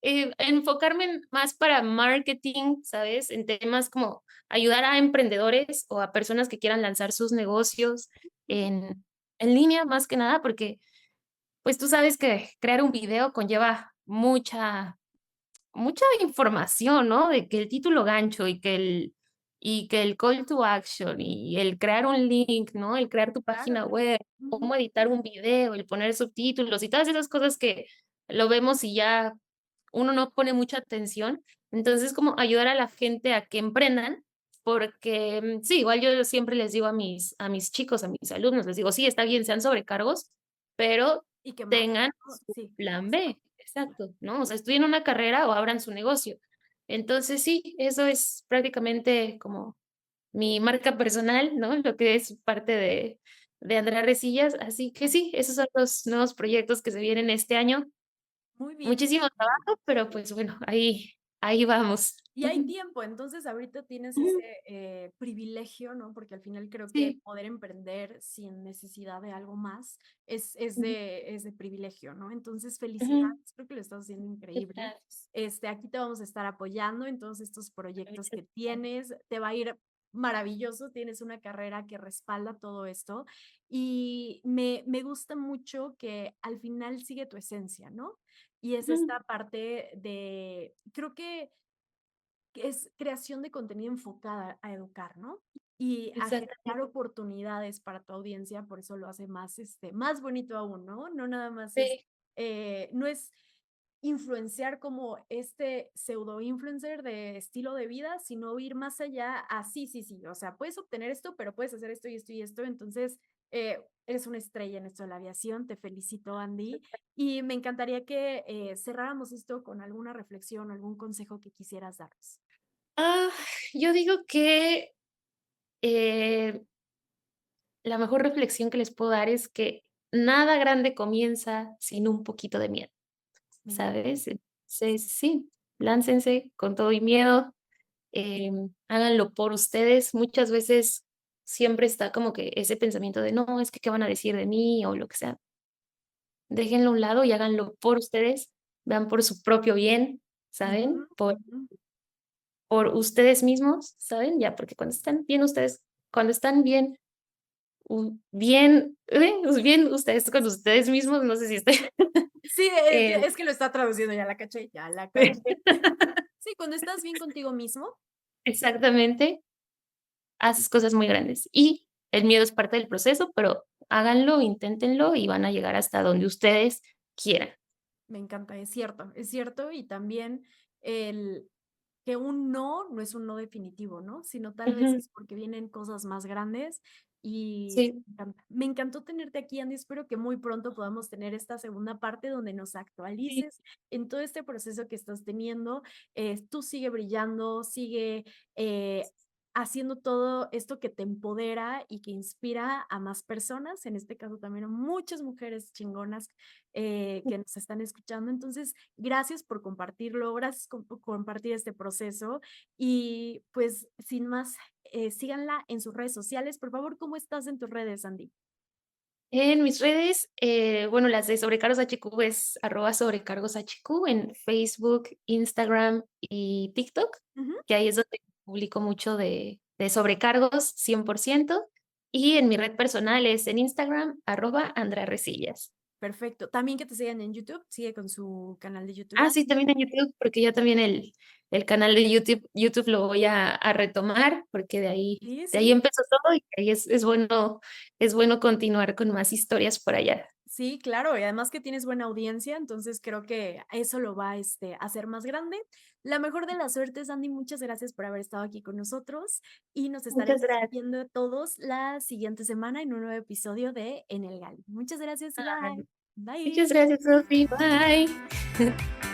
enfocarme más para marketing, ¿sabes? En temas como ayudar a emprendedores o a personas que quieran lanzar sus negocios
Ujú.
en línea, más que nada, porque, pues, tú sabes que crear un video conlleva mucha información, ¿no? De que el título gancho y que el call to action y el crear un link, ¿no? El crear tu
Claro,
página
claro.
web,
Ujú.
cómo editar un video, el poner subtítulos y todas esas cosas que lo vemos y ya uno no pone mucha atención. Entonces, como ayudar a la gente a que emprendan, porque, sí, igual yo siempre les digo a mis chicos, a mis alumnos, les digo: "Sí, está bien, sean sobrecargos, pero
¿Y qué más?
tengan
¿No?
su
Sí,
plan
justo.
B". Exacto, ¿no? O sea, estudien una carrera o abran su negocio. Entonces, sí, eso es prácticamente como mi marca personal, ¿no? Lo que es parte de Andrea Resillas. Así que sí, esos son los nuevos proyectos que se vienen este año.
Muy bien.
Muchísimo trabajo, pero, pues, bueno, ahí vamos.
Y hay tiempo, entonces ahorita tienes ese
Ujú.
privilegio, ¿no? Porque al final creo que
Sí.
poder emprender sin necesidad de algo más
Ujú,
es de privilegio, ¿no? Entonces,
ujú.
felicidades, creo que lo estás haciendo increíble.
Gracias.
Aquí te vamos a estar apoyando en todos estos proyectos
Muchas
que
gracias.
tienes, te va a ir maravilloso, tienes una carrera que respalda todo esto y me gusta mucho que al final sigue tu esencia, ¿no? Y es
Ujú,
esta parte de, creo que que es creación de contenido enfocada a educar, ¿no? Y a generar
Exactamente.
oportunidades para tu audiencia, por eso lo hace más, más bonito aún, ¿no? No nada más es,
Sí.
no es influenciar como este pseudo influencer de estilo de vida, sino ir más allá a sí, sí, sí, o sea, puedes obtener esto, pero puedes hacer esto y esto y esto, entonces eres una estrella en esto de la aviación, te felicito, Andy, y me encantaría que cerráramos esto con alguna reflexión, algún consejo que quisieras darnos.
Ah, yo digo que, eh, la mejor reflexión que les puedo dar es que nada grande comienza sin un poquito de miedo,
Me encanta.
¿sabes? Entonces, sí, láncense con todo y miedo, háganlo por ustedes. Muchas veces siempre está como que ese pensamiento de: "No, es que, ¿qué van a decir de mí?", o lo que sea. Déjenlo a un lado y háganlo por ustedes, vean por su propio bien,
Ujú,
¿saben? Por
ujú.
por ustedes mismos, ¿saben? Ya, porque cuando están bien ustedes cuando están bien, bien ustedes con ustedes mismos, no sé si estoy,
Sí,
eh,
es que lo está traduciendo, ya la caché, ya la caché. Sí, cuando estás bien contigo mismo,
exactamente, haces cosas muy grandes. Y el miedo es parte del proceso, pero háganlo, inténtenlo y van a llegar hasta donde ustedes quieran.
me encanta, es cierto, y también el que un no es un no definitivo, ¿no? Sino tal vez
Ujú,
es porque vienen cosas más grandes y
sí,
me encanta. Me encantó tenerte aquí, Andy. Espero que muy pronto podamos tener esta segunda parte donde nos
sí,
actualices en todo este proceso que estás teniendo. Tú sigue brillando, sigue haciendo todo esto que te empodera y que inspira a más personas, en este caso también a muchas mujeres chingonas que nos están escuchando. Entonces, gracias por compartirlo, gracias por compartir este proceso y pues sin más, síganla en sus redes sociales. Por favor, ¿cómo estás en tus redes, Andy?
en mis redes, bueno, las de Sobrecargos HQ es @sobrecargoshq en Facebook, Instagram y TikTok,
Ujú.
que ahí es donde publico mucho de sobrecargos 100%, y en mi red personal es en Instagram, @AndraResillas.
Perfecto. También que te sigan en YouTube, sigue con su canal de YouTube,
Ah, sí,
Andy.
también en YouTube, porque ya también el canal de YouTube lo voy a retomar, porque
Sí,
de ahí
sí.
empezó todo y ahí es bueno continuar con más historias por allá.
Sí, claro, y además que tienes buena audiencia, entonces creo que eso lo va, a hacer más grande. La mejor de las suertes, Andy, muchas gracias por haber estado aquí con nosotros y nos
Muchas
estaremos
gracias.
viendo todos la siguiente semana en un nuevo episodio de En el Gali. Muchas gracias y bye.
Muchas
Bye.
gracias, Sofi. Bye.